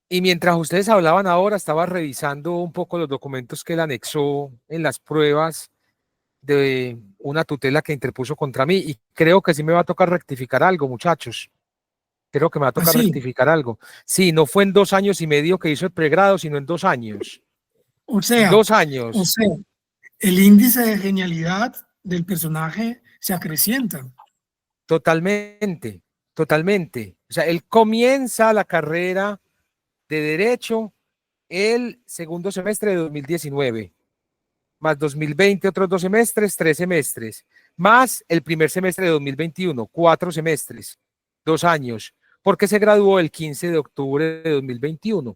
Y mientras ustedes hablaban ahora, estaba revisando un poco los documentos que él anexó en las pruebas de una tutela que interpuso contra mí y creo que sí me va a tocar rectificar algo, muchachos. Creo que me va a tocar Así, rectificar algo. Sí, no fue en 2 años y medio que hizo el pregrado, sino en 2 años. o sea, Dos o años, sea, el índice de genialidad del personaje se acrecienta. totalmente, totalmente. O sea, él comienza la carrera de Derecho el segundo semestre de 2019, más 2020 otros 2 semestres, 3 semestres, más el primer semestre de 2021, 4 semestres, 2 años, porque se graduó el 15 de octubre de 2021.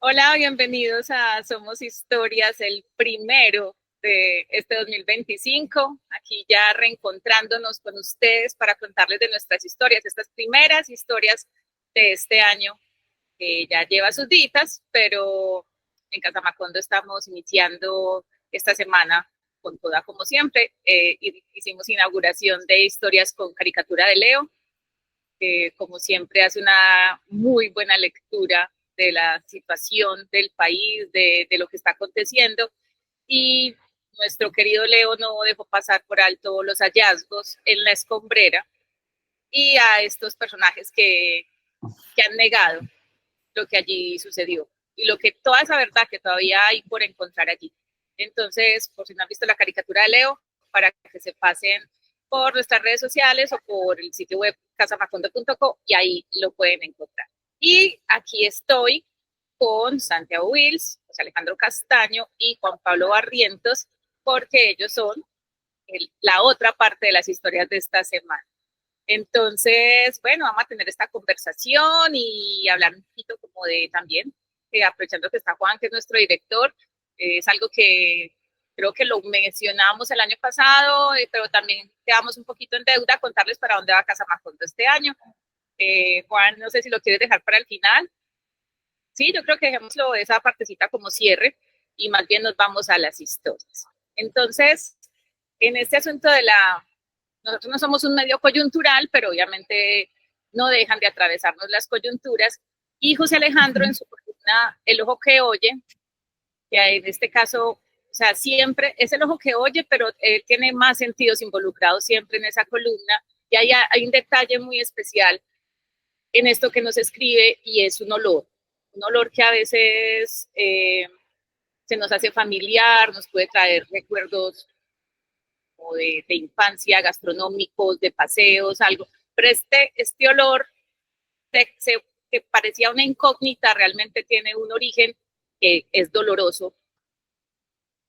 Hola, bienvenidos a Somos Historias, el primero de este 2025. Aquí ya reencontrándonos con ustedes para contarles de nuestras historias, estas primeras historias de este año que ya lleva sus ditas, pero en Casamacondo estamos iniciando esta semana con toda como siempre. Hicimos inauguración de historias con caricatura de Leo, que como siempre hace una muy buena lectura de la situación del país, de lo que está aconteciendo. Y nuestro querido Leo no dejó pasar por alto los hallazgos en la escombrera y a estos personajes que han negado lo que allí sucedió y lo que toda esa verdad que todavía hay por encontrar allí. Entonces, por si no han visto la caricatura de Leo, para que se pasen por nuestras redes sociales o por el sitio web casamacondo.co y ahí lo pueden encontrar. Y aquí estoy con Santiago Wills, José Alejandro Castaño y Juan Pablo Barrientos, porque ellos son la otra parte de las historias de esta semana. Entonces, bueno, vamos a tener esta conversación y hablar un poquito como de también, aprovechando que está Juan, que es nuestro director, es algo que creo que lo mencionamos el año pasado, pero también quedamos un poquito en deuda contarles para dónde va Casamacondo este año. Juan, no sé si lo quieres dejar para el final. Sí, yo creo que dejémoslo esa partecita como cierre y más bien nos vamos a las historias. Entonces, en este asunto de nosotros no somos un medio coyuntural, pero obviamente no dejan de atravesarnos las coyunturas. Y José Alejandro en su columna El Ojo que Oye, que en este caso, o sea, siempre es el ojo que oye, pero él tiene más sentidos involucrados siempre en esa columna. Y hay un detalle muy especial en esto que nos escribe y es un olor que a veces se nos hace familiar, nos puede traer recuerdos como de infancia, gastronómicos, de paseos, algo. Pero este olor que parecía una incógnita realmente tiene un origen que es doloroso,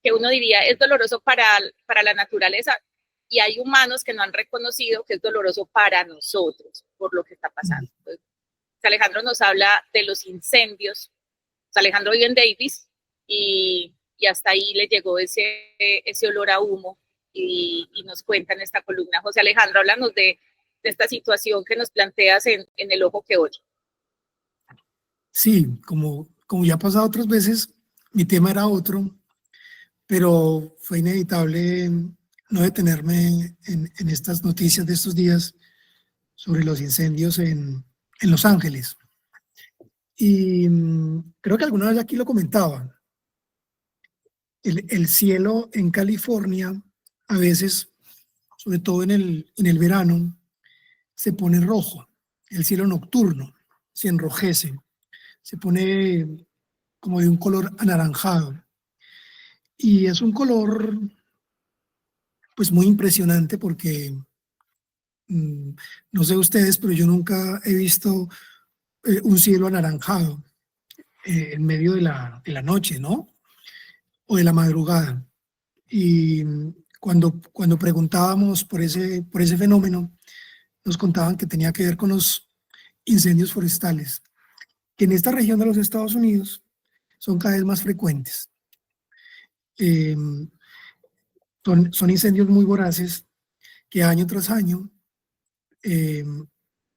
que uno diría es doloroso para la naturaleza y hay humanos que no han reconocido que es doloroso para nosotros por lo que está pasando. Entonces, Alejandro nos habla de los incendios. Alejandro vive en Davis y hasta ahí le llegó ese olor a humo y nos cuenta en esta columna. José Alejandro, háblanos de esta situación que nos planteas en El Ojo que Oye. Sí, como ya ha pasado otras veces, mi tema era otro, pero fue inevitable no detenerme en estas noticias de estos días sobre los incendios en Los Ángeles. Y creo que alguna vez aquí lo comentaba. El cielo en California, a veces, sobre todo en el verano, se pone rojo. El cielo nocturno se enrojece, se pone como de un color anaranjado. Y es un color, pues, muy impresionante porque, no sé ustedes, pero yo nunca he visto un cielo anaranjado en medio de la noche, ¿no? O de la madrugada. Y cuando preguntábamos por ese fenómeno, nos contaban que tenía que ver con los incendios forestales, que en esta región de los Estados Unidos son cada vez más frecuentes. Eh, son incendios muy voraces que año tras año eh,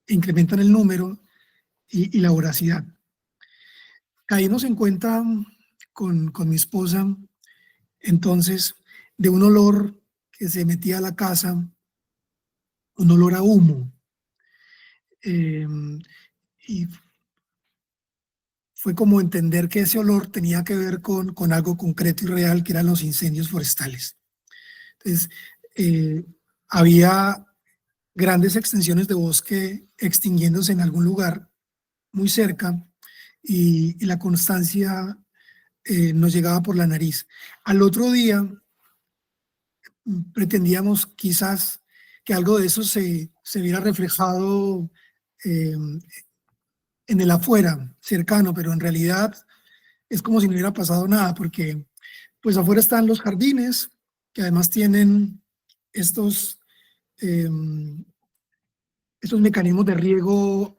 incrementan el número y la voracidad. Caímos en cuenta con mi esposa entonces de un olor que se metía a la casa un olor a humo. Y fue como entender que ese olor tenía que ver con algo concreto y real, que eran los incendios forestales. Entonces, había grandes extensiones de bosque extinguiéndose en algún lugar muy cerca y la constancia nos llegaba por la nariz. Al otro día pretendíamos quizás que algo de eso se viera reflejado en el afuera, cercano, pero en realidad es como si no hubiera pasado nada, porque pues afuera están los jardines, que además tienen estos, eh, estos mecanismos de riego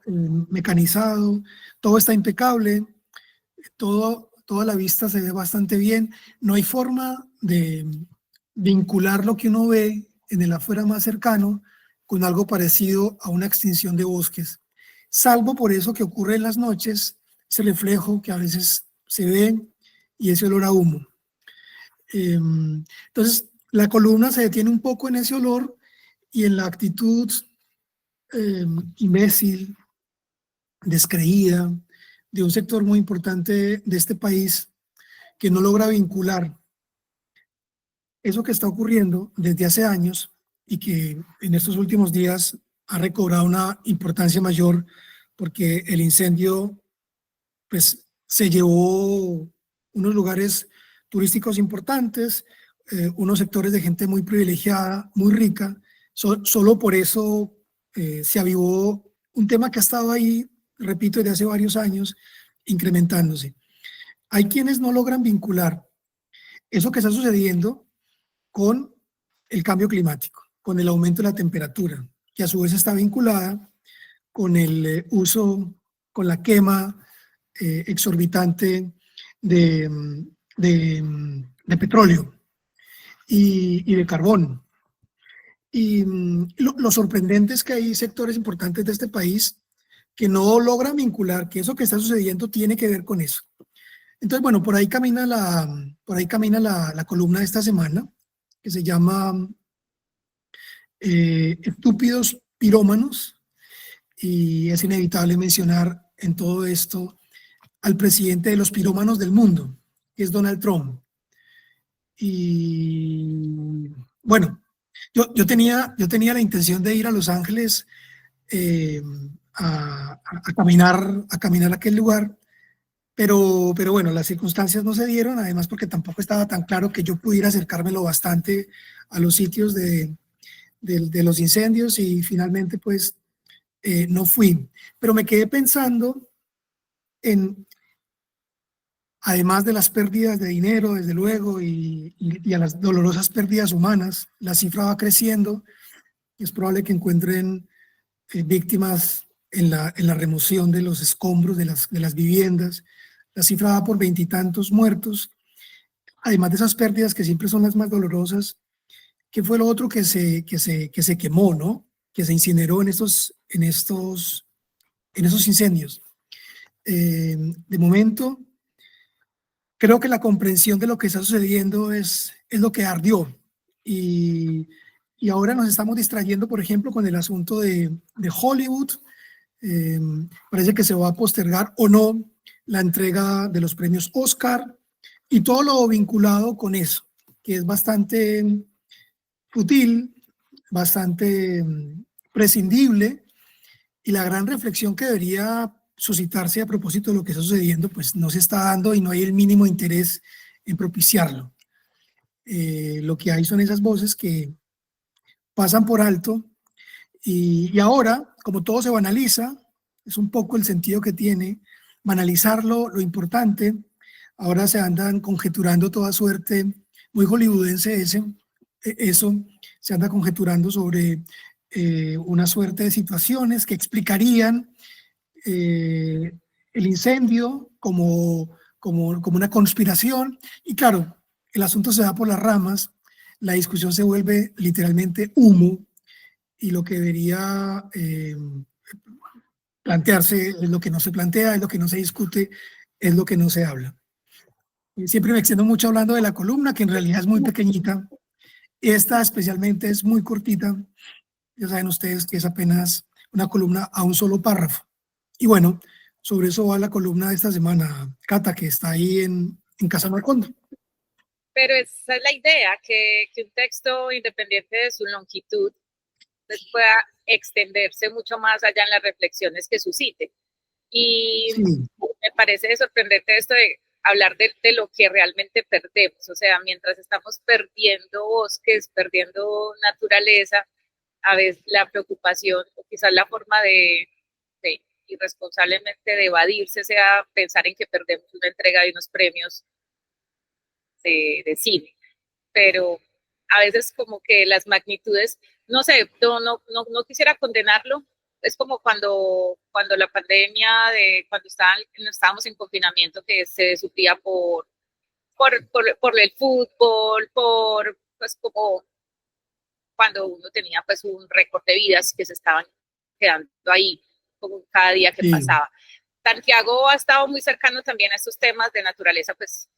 mecanizado, todo está impecable, toda la vista se ve bastante bien, no hay forma de vincular lo que uno ve en el afuera más cercano con algo parecido a una extinción de bosques, salvo por eso que ocurre en las noches, ese reflejo que a veces se ve y ese olor a humo. Entonces, la columna se detiene un poco en ese olor y en la actitud imbécil, descreída, de un sector muy importante de este país que no logra vincular eso que está ocurriendo desde hace años y que en estos últimos días ha recobrado una importancia mayor porque el incendio pues se llevó unos lugares turísticos importantes, unos sectores de gente muy privilegiada, muy rica. Solo por eso se avivó un tema que ha estado ahí, repito, desde hace varios años, incrementándose. Hay quienes no logran vincular eso que está sucediendo con el cambio climático, con el aumento de la temperatura, que a su vez está vinculada con el uso, con la quema exorbitante de petróleo y de carbón. Y lo sorprendente es que hay sectores importantes de este país que no logran vincular que eso que está sucediendo tiene que ver con eso. Entonces, bueno, por ahí camina la columna de esta semana, que se llama Estúpidos Pirómanos, y es inevitable mencionar en todo esto al presidente de los pirómanos del mundo, que es Donald Trump. Y bueno, yo tenía la intención de ir a Los Ángeles a caminar a aquel lugar, pero bueno, las circunstancias no se dieron, además porque tampoco estaba tan claro que yo pudiera acercármelo bastante a los sitios de los incendios y finalmente pues no fui. Pero me quedé pensando en, además de las pérdidas de dinero, desde luego, y a las dolorosas pérdidas humanas, la cifra va creciendo. Es probable que encuentren víctimas en la remoción de los escombros de las viviendas. La cifra va por 20 y tantos muertos. Además de esas pérdidas que siempre son las más dolorosas, ¿qué fue lo otro que se quemó, ¿no? Que se incineró en esos incendios? De momento, creo que la comprensión de lo que está sucediendo es lo que ardió. Y ahora nos estamos distrayendo, por ejemplo, con el asunto de Hollywood. Parece que se va a postergar o no la entrega de los premios Oscar y todo lo vinculado con eso, que es bastante fútil, bastante prescindible, y la gran reflexión que debería suscitarse a propósito de lo que está sucediendo, pues no se está dando y no hay el mínimo interés en propiciarlo. Lo que hay son esas voces que pasan por alto y ahora, como todo se banaliza, es un poco el sentido que tiene, banalizarlo, lo importante, ahora se andan conjeturando toda suerte, muy hollywoodense eso, se anda conjeturando sobre una suerte de situaciones que explicarían el incendio como una conspiración, y claro, el asunto se da por las ramas, la discusión se vuelve literalmente humo, y lo que debería plantearse es lo que no se plantea, es lo que no se discute, es lo que no se habla. Siempre me extiendo mucho hablando de la columna, que en realidad es muy pequeñita. Esta especialmente es muy cortita, Ya saben ustedes que es apenas una columna a un solo párrafo. Y bueno, sobre eso va la columna de esta semana, Cata, que está ahí en Casa Marconda. Pero esa es la idea, que un texto, independiente de su longitud, pues pueda extenderse mucho más allá en las reflexiones que suscite. Y Sí. me parece sorprendente esto de hablar de lo que realmente perdemos. O sea, mientras estamos perdiendo bosques, perdiendo naturaleza, a veces la preocupación o quizás la forma de irresponsablemente de evadirse sea pensar en que perdemos una entrega de unos premios de cine. Pero a veces como que las magnitudes, no sé, no quisiera condenarlo. Es como cuando la pandemia, cuando estábamos en confinamiento, que se sufría por el fútbol, pues como cuando uno tenía pues un récord de vidas que se estaban quedando ahí como cada día que pasaba. Santiago ha estado muy cercano también a estos temas de naturaleza, pues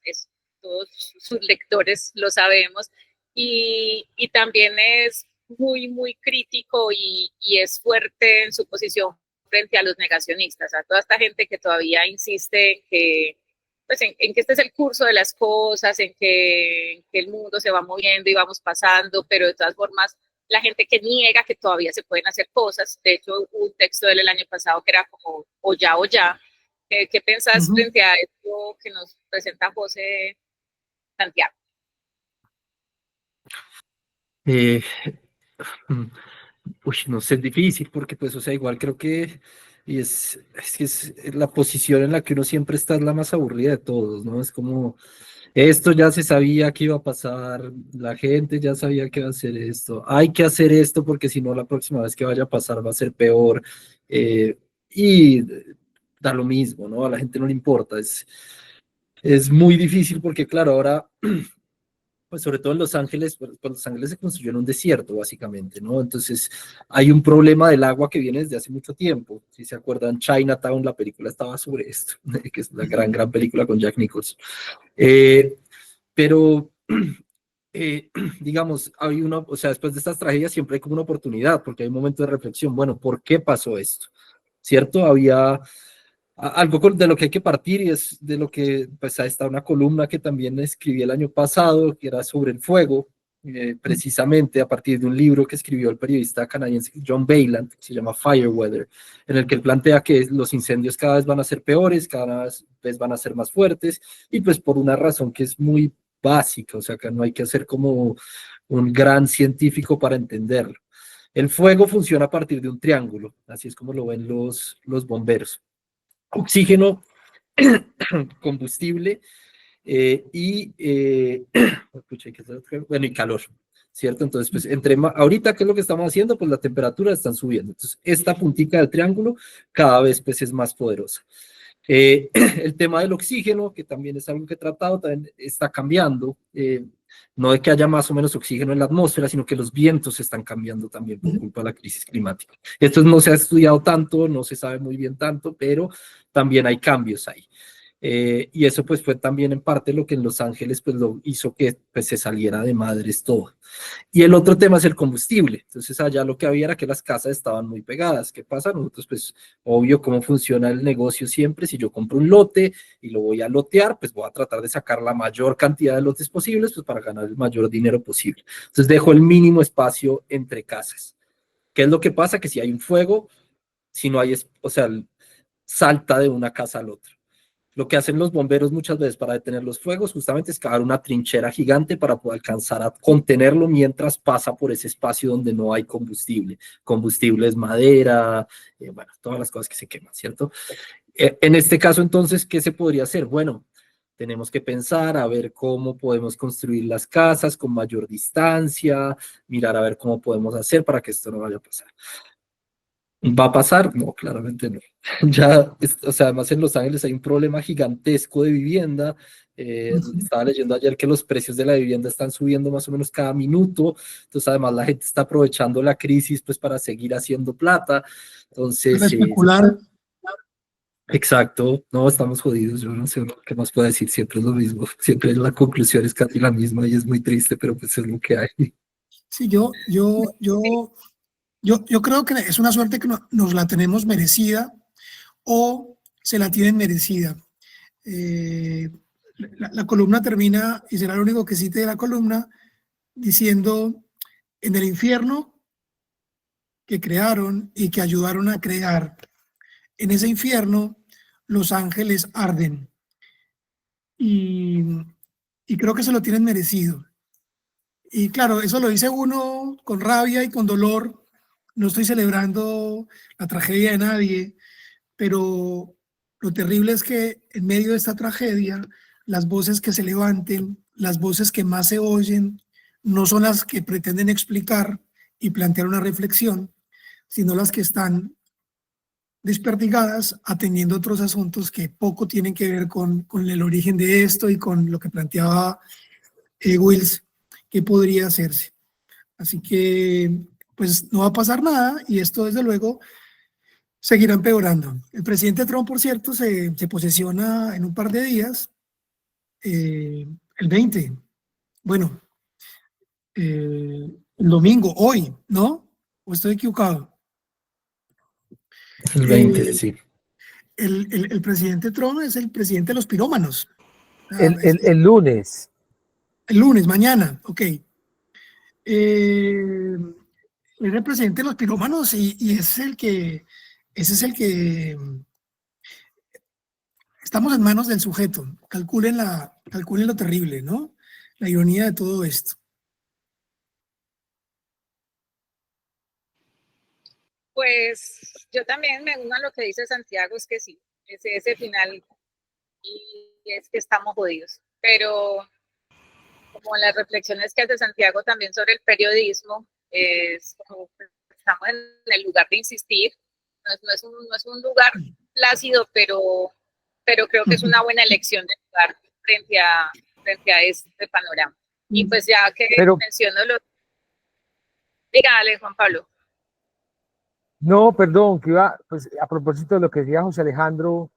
todos sus lectores lo sabemos, y también es muy crítico y es fuerte en su posición frente a los negacionistas, a toda esta gente que todavía insiste en que, pues en que este es el curso de las cosas, en que el mundo se va moviendo y vamos pasando, pero de todas formas la gente que niega que todavía se pueden hacer cosas. De hecho, hubo un texto del año pasado que era como o ya. ¿Qué pensás frente a esto que nos presenta José Santiago? No sé, es difícil porque pues, o sea, igual creo que que es la posición en la que uno siempre está es la más aburrida de todos, ¿no? Es como, esto ya se sabía que iba a pasar, la gente ya sabía que iba a hacer esto, hay que hacer esto porque si no la próxima vez que vaya a pasar va a ser peor, y da lo mismo, ¿no? A la gente no le importa, es muy difícil porque claro, ahora pues sobre todo en Los Ángeles, pues Los Ángeles se construyó en un desierto, básicamente, ¿no? Entonces, hay un problema del agua que viene desde hace mucho tiempo. Si se acuerdan, Chinatown, la película estaba sobre esto, que es una gran película con Jack Nicholson. Pero, digamos, hay una, o sea, después de estas tragedias siempre hay como una oportunidad, porque hay un momento de reflexión, bueno, ¿por qué pasó esto? ¿Cierto? Había algo de lo que hay que partir y es de lo que, pues, ahí está una columna que también escribí el año pasado, que era sobre el fuego, precisamente a partir de un libro que escribió el periodista canadiense John Bayland, que se llama Fireweather, en el que él plantea que los incendios cada vez van a ser peores, cada vez van a ser más fuertes, y pues por una razón que es muy básica, o sea, que no hay que ser como un gran científico para entenderlo. El fuego funciona a partir de un triángulo, así es como lo ven los bomberos. Oxígeno, combustible bueno, y calor, ¿cierto? Entonces, pues, ahorita, ¿qué es lo que estamos haciendo? Pues la temperatura están subiendo. Entonces, esta puntita del triángulo cada vez, pues, es más poderosa. El tema del oxígeno, que también es algo que he tratado, también está cambiando. No de que haya más o menos oxígeno en la atmósfera, sino que los vientos están cambiando también por culpa de la crisis climática. Esto no se ha estudiado tanto, no se sabe muy bien tanto, pero también hay cambios ahí. Y eso pues fue también en parte lo que en Los Ángeles pues lo hizo que pues, se saliera de madres todo. Y el otro tema es el combustible. Entonces allá lo que había era que las casas estaban muy pegadas. ¿Qué pasa? Nosotros pues obvio cómo funciona el negocio siempre. Si yo compro un lote y lo voy a lotear, pues voy a tratar de sacar la mayor cantidad de lotes posibles pues para ganar el mayor dinero posible. Entonces dejo el mínimo espacio entre casas. ¿Qué es lo que pasa? Que si hay un fuego, si no hay, o sea, salta de una casa al otro. Lo que hacen los bomberos muchas veces para detener los fuegos justamente es cavar una trinchera gigante para poder alcanzar a contenerlo mientras pasa por ese espacio donde no hay combustible. Combustible es madera, bueno, todas las cosas que se queman, ¿cierto? En este caso, entonces, ¿qué se podría hacer? Bueno, tenemos que pensar a ver cómo podemos construir las casas con mayor distancia, mirar a ver cómo podemos hacer para que esto no vaya a pasar. ¿Va a pasar? No, claramente no. Ya, o sea, además en Los Ángeles hay un problema gigantesco de vivienda. Estaba leyendo ayer que los precios de la vivienda están subiendo más o menos cada minuto. Entonces, además, la gente está aprovechando la crisis pues para seguir haciendo plata. Entonces, Para especular. Exacto. No, estamos jodidos. Yo no sé qué más puedo decir. Siempre es lo mismo. Siempre la conclusión es casi la misma y es muy triste, pero pues es lo que hay. Sí, yo Yo creo que es una suerte que nos la tenemos merecida o se la tienen merecida. La columna termina, y será lo único que cite de la columna, diciendo, en el infierno que crearon y que ayudaron a crear, en ese infierno los ángeles arden. Y, y creo que se lo tienen merecido. Y claro, eso lo dice uno con rabia y con dolor. No estoy celebrando la tragedia de nadie, pero lo terrible es que en medio de esta tragedia, las voces que se levanten, las voces que más se oyen, no son las que pretenden explicar y plantear una reflexión, sino las que están desperdigadas atendiendo otros asuntos que poco tienen que ver con el origen de esto y con lo que planteaba Wills, que podría hacerse. Así que, pues no va a pasar nada y esto desde luego seguirá empeorando. El presidente Trump, por cierto, se posesiona en un par de días, el 20, bueno, el domingo, hoy, ¿no? ¿O estoy equivocado? El 20, Eh, sí. el presidente Trump es el presidente de los pirómanos. El lunes. El lunes, mañana, ok. Es el presidente de los pirómanos y ese es el que estamos en manos del sujeto. Calculen lo terrible, ¿no? La ironía de todo esto. Pues yo también me uno a lo que dice Santiago, es que sí, ese final y es que estamos jodidos. Pero como las reflexiones que hace Santiago también sobre el periodismo, es como estamos en el lugar de insistir, no es un lugar plácido, pero creo que es una buena elección de lugar frente a este panorama. Y pues ya que menciono lo... Dígale, Juan Pablo. No, perdón, que iba, pues a propósito de lo que decía José Alejandro,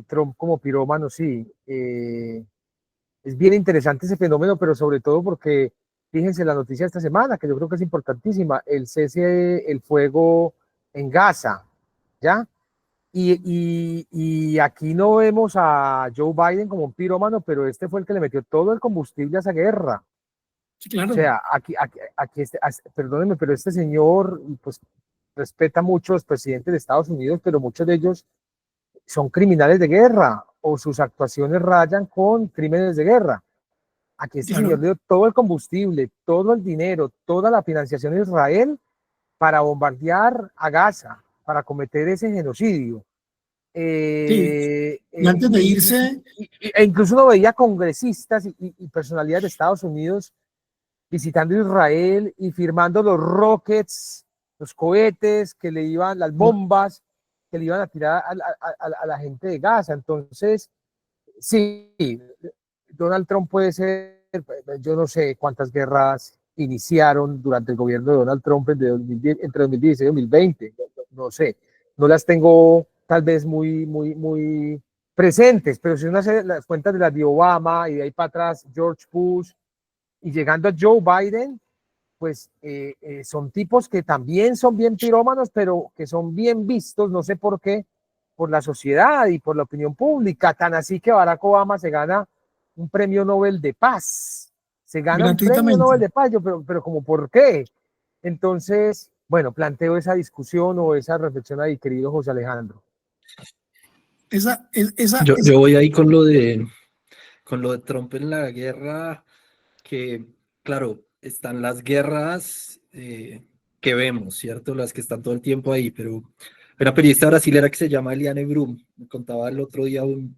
Trump como pirómano, sí, es bien interesante ese fenómeno, pero sobre todo porque, fíjense la noticia de esta semana, que yo creo que es importantísima, el cese, el fuego en Gaza, ¿ya? Y aquí no vemos a Joe Biden como un pirómano, pero este fue el que le metió todo el combustible a esa guerra. Sí, claro. O sea, perdónenme, pero este señor, pues, respeta mucho a los presidentes de Estados Unidos, pero muchos de ellos son criminales de guerra o sus actuaciones rayan con crímenes de guerra. Aquí este señor dio todo el combustible, todo el dinero, toda la financiación de Israel para bombardear a Gaza, para cometer ese genocidio. Sí. Y antes de irse... E incluso uno veía congresistas y personalidades de Estados Unidos visitando Israel y firmando los rockets, los cohetes que le iban, las bombas que le iban a tirar a la gente de Gaza. Entonces, sí, Donald Trump puede ser, yo no sé cuántas guerras iniciaron durante el gobierno de Donald Trump entre 2016 y 2020, no sé, no las tengo tal vez muy presentes, pero si uno hace las cuentas de las de Obama y de ahí para atrás George Bush y llegando a Joe Biden, pues son tipos que también son bien pirómanos, pero que son bien vistos, no sé por qué, por la sociedad y por la opinión pública, tan así que Barack Obama se gana un premio Nobel de paz, se gana un premio Nobel de paz, pero como ¿por qué? Entonces, bueno, planteo esa discusión o esa reflexión ahí, querido José Alejandro. Yo voy ahí con lo de Trump en la guerra, que claro, están las guerras que vemos, ¿cierto? Las que están todo el tiempo ahí, pero una periodista brasilera que se llama Eliane Brum, me contaba el otro día un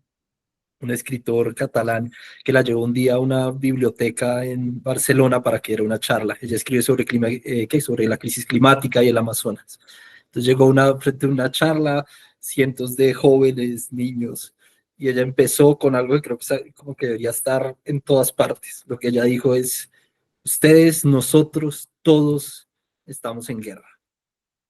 escritor catalán que la llevó un día a una biblioteca en Barcelona para que diera una charla. Ella escribe sobre, sobre la crisis climática y el Amazonas. Entonces llegó frente a una charla, cientos de jóvenes, niños, y ella empezó con algo que creo que como que debería estar en todas partes. Lo que ella dijo es, ustedes, nosotros, todos estamos en guerra.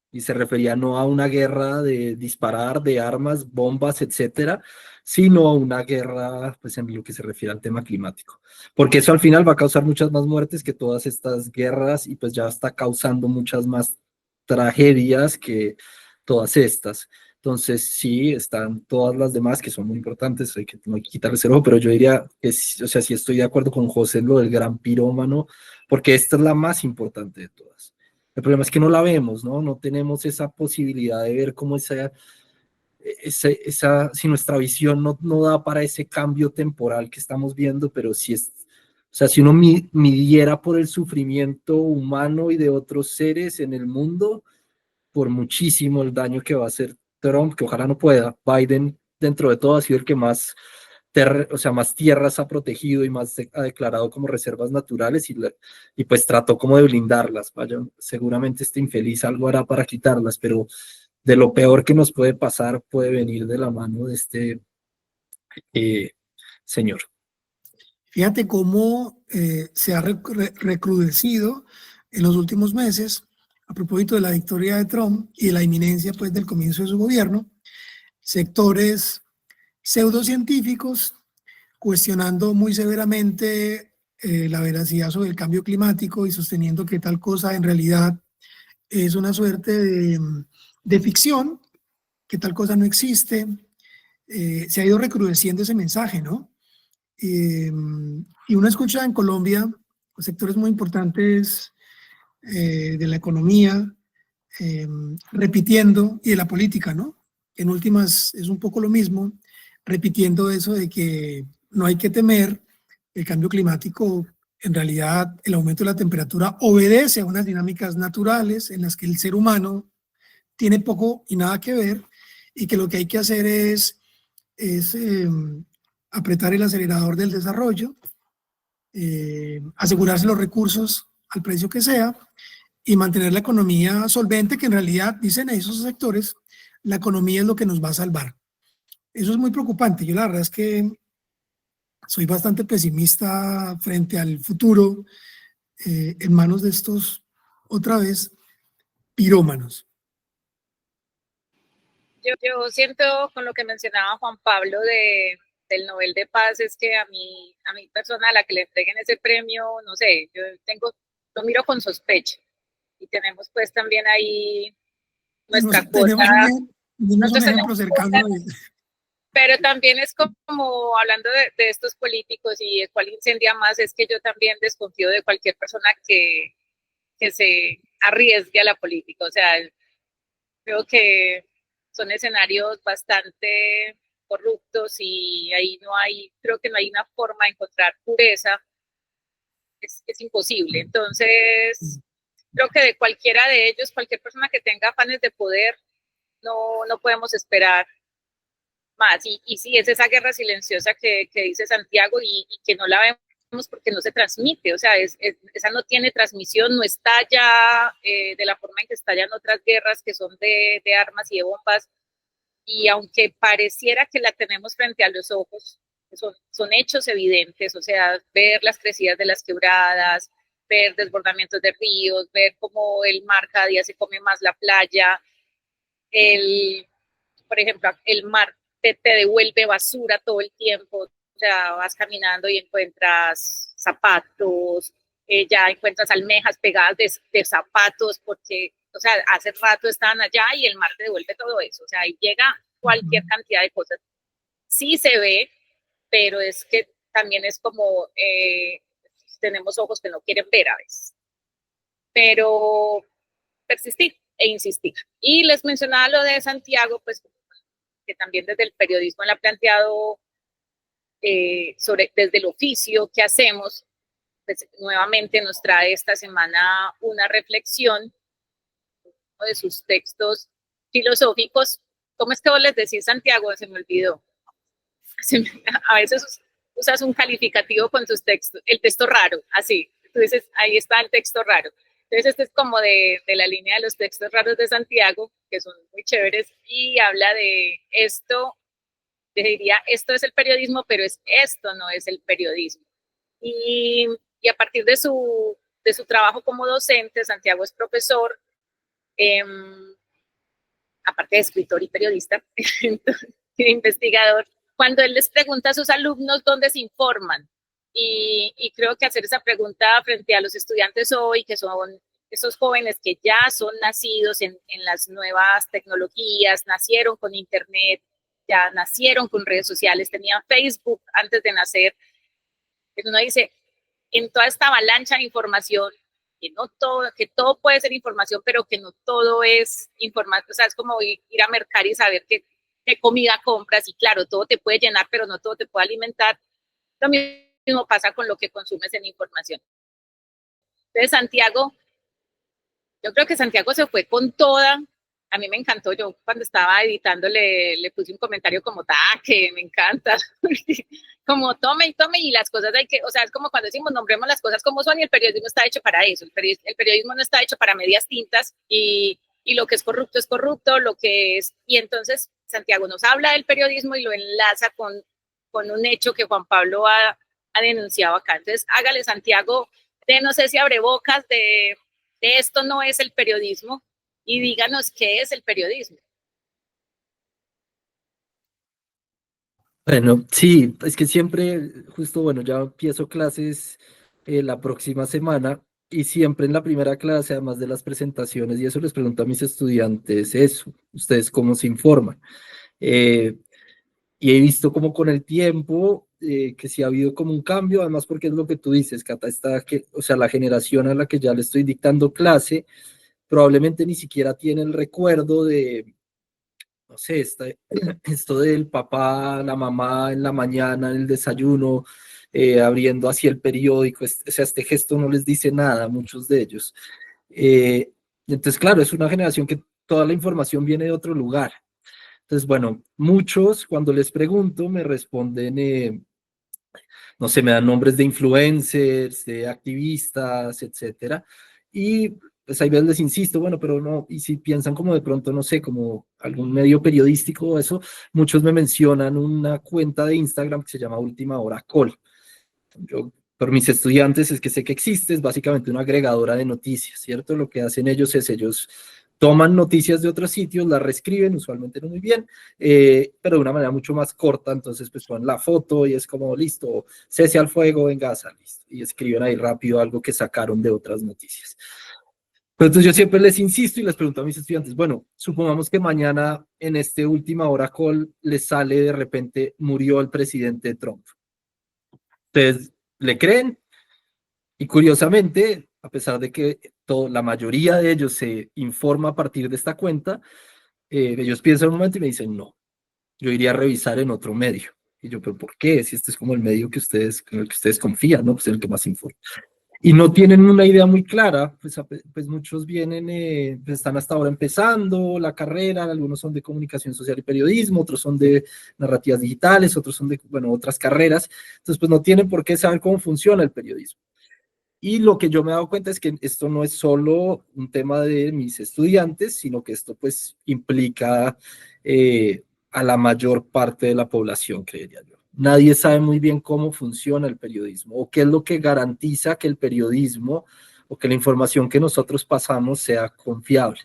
Y se refería no a una guerra de disparar, de armas, bombas, etcétera, sino a una guerra, pues en lo que se refiere al tema climático. Porque eso al final va a causar muchas más muertes que todas estas guerras y pues ya está causando muchas más tragedias que todas estas. Entonces, sí, están todas las demás que son muy importantes, no hay que quitarles el ojo, pero yo diría que, o sea, sí estoy de acuerdo con José en lo del gran pirómano, porque esta es la más importante de todas. El problema es que no la vemos, ¿no? No tenemos esa posibilidad de ver cómo si nuestra visión no da para ese cambio temporal que estamos viendo, pero si es, o sea, si uno midiera por el sufrimiento humano y de otros seres en el mundo, por muchísimo el daño que va a hacer Trump, que ojalá no pueda. Biden, dentro de todo, ha sido el que más, o sea, más tierras ha protegido y más ha declarado como reservas naturales y pues trató como de blindarlas. Vaya, seguramente este infeliz algo hará para quitarlas, pero de lo peor que nos puede pasar puede venir de la mano de este señor. Fíjate cómo se ha recrudecido en los últimos meses a propósito de la victoria de Trump y de la inminencia pues, del comienzo de su gobierno, sectores pseudocientíficos cuestionando muy severamente la veracidad sobre el cambio climático y sosteniendo que tal cosa en realidad es una suerte de ficción, que tal cosa no existe. Se ha ido recrudeciendo ese mensaje, ¿no? Y uno escucha en Colombia sectores muy importantes de la economía repitiendo, y de la política, ¿no? En últimas es un poco lo mismo, repitiendo eso de que no hay que temer el cambio climático. En realidad, el aumento de la temperatura obedece a unas dinámicas naturales en las que el ser humano tiene poco y nada que ver, y que lo que hay que hacer es apretar el acelerador del desarrollo, asegurarse los recursos al precio que sea y mantener la economía solvente, que en realidad, dicen esos sectores, la economía es lo que nos va a salvar. Eso es muy preocupante. Yo la verdad es que soy bastante pesimista frente al futuro en manos de estos, otra vez, pirómanos. Yo siento con lo que mencionaba Juan Pablo del Nobel de Paz, es que a mi persona a la que le entreguen ese premio, no sé, lo miro con sospecha. Y tenemos pues también ahí nuestra cuota. Tenemos un ejemplo cercano. Pero también es como hablando de estos políticos y el cual incendia más, es que yo también desconfío de cualquier persona que se arriesgue a la política. O sea, creo que son escenarios bastante corruptos y ahí creo que no hay una forma de encontrar pureza. Es imposible. Entonces, creo que de cualquiera de ellos, cualquier persona que tenga afanes de poder, no podemos esperar más. Y sí, es esa guerra silenciosa que dice Santiago y que no la vemos porque no se transmite. O sea, esa no tiene transmisión, no estalla de la forma en que estallan otras guerras que son de armas y de bombas. Y aunque pareciera que la tenemos frente a los ojos, son hechos evidentes. O sea, ver las crecidas de las quebradas, ver desbordamientos de ríos, ver cómo el mar cada día se come más la playa, por ejemplo, el mar te devuelve basura todo el tiempo. O sea, vas caminando y encuentras zapatos, ya encuentras almejas pegadas de zapatos, porque, o sea, hace rato estaban allá y el mar te devuelve todo eso. O sea, ahí llega cualquier cantidad de cosas. Sí se ve, pero es que también es como tenemos ojos que no quieren ver a veces. Pero persistir e insistir. Y les mencionaba lo de Santiago, pues que también desde el periodismo le ha planteado desde el oficio que hacemos, pues nuevamente nos trae esta semana una reflexión, uno de sus textos filosóficos. ¿Cómo es que vos les decís, Santiago? Se me olvidó. A veces usas un calificativo con tus textos, el texto raro, así. Entonces, ahí está el texto raro. Entonces, este es como de la línea de los textos raros de Santiago, que son muy chéveres, y habla de esto, diría, esto es el periodismo, pero esto no es el periodismo. Y a partir de su trabajo como docente, Santiago es profesor, aparte de escritor y periodista, investigador, cuando él les pregunta a sus alumnos dónde se informan. Y creo que hacer esa pregunta frente a los estudiantes hoy, que esos jóvenes que ya son nacidos en las nuevas tecnologías, nacieron con Internet, ya nacieron con redes sociales, tenían Facebook antes de nacer. Entonces uno dice, en toda esta avalancha de información, que todo puede ser información, pero que no todo es información. O sea, es como ir a mercar y saber qué comida compras, y claro, todo te puede llenar, pero no todo te puede alimentar. Lo mismo pasa con lo que consumes en información. Entonces, Santiago, yo creo que Santiago se fue con toda. A mí me encantó. Yo cuando estaba editando le puse un comentario como, que me encanta. Como tome y tome, y las cosas hay que, o sea, es como cuando decimos, nombremos las cosas como son, y el periodismo está hecho para eso. El periodismo no está hecho para medias tintas, y lo que es corrupto, lo que es. Y entonces Santiago nos habla del periodismo y lo enlaza con un hecho que Juan Pablo ha denunciado acá. Entonces, hágale, Santiago, no sé si abre bocas de esto no es el periodismo, y díganos qué es el periodismo. Bueno, sí, es que siempre, justo, bueno, ya empiezo clases la próxima semana, y siempre en la primera clase, además de las presentaciones, y eso les pregunto a mis estudiantes, eso, ustedes cómo se informan. Y he visto como con el tiempo que sí ha habido como un cambio, además porque es lo que tú dices, Cata, o sea, la generación a la que ya le estoy dictando clase probablemente ni siquiera tiene el recuerdo de, no sé, esto del papá, la mamá en la mañana, en el desayuno, abriendo así el periódico. O sea, este gesto no les dice nada a muchos de ellos. Eh, entonces, claro, es una generación que toda la información viene de otro lugar. Entonces, bueno, muchos cuando les pregunto me responden, no sé, me dan nombres de influencers, de activistas, etcétera. Y pues hay veces les insisto, bueno, pero no, y si piensan como de pronto, no sé, como algún medio periodístico o eso, muchos me mencionan una cuenta de Instagram que se llama Última Hora Call. Yo, por mis estudiantes, es que sé que existe, es básicamente una agregadora de noticias, ¿cierto? Lo que hacen ellos es, ellos toman noticias de otros sitios, las reescriben, usualmente no muy bien, pero de una manera mucho más corta. Entonces pues ponen la foto y es como, listo, cese al fuego en Gaza, listo, y escriben ahí rápido algo que sacaron de otras noticias. Pero entonces yo siempre les insisto y les pregunto a mis estudiantes, bueno, supongamos que mañana en este Última Hora Call les sale de repente, murió el presidente Trump. ¿Ustedes le creen? Y curiosamente, a pesar de que la mayoría de ellos se informa a partir de esta cuenta, ellos piensan un momento y me dicen, no, yo iría a revisar en otro medio. Y yo, ¿pero por qué? Si este es como el medio en el que ustedes confían, ¿no? Pues en el que más informa. Y no tienen una idea muy clara, pues muchos vienen, pues están hasta ahora empezando la carrera, algunos son de comunicación social y periodismo, otros son de narrativas digitales, otros son de, bueno, otras carreras. Entonces, pues no tienen por qué saber cómo funciona el periodismo. Y lo que yo me he dado cuenta es que esto no es solo un tema de mis estudiantes, sino que esto pues implica a la mayor parte de la población, creería yo. Nadie sabe muy bien cómo funciona el periodismo o qué es lo que garantiza que el periodismo o que la información que nosotros pasamos sea confiable.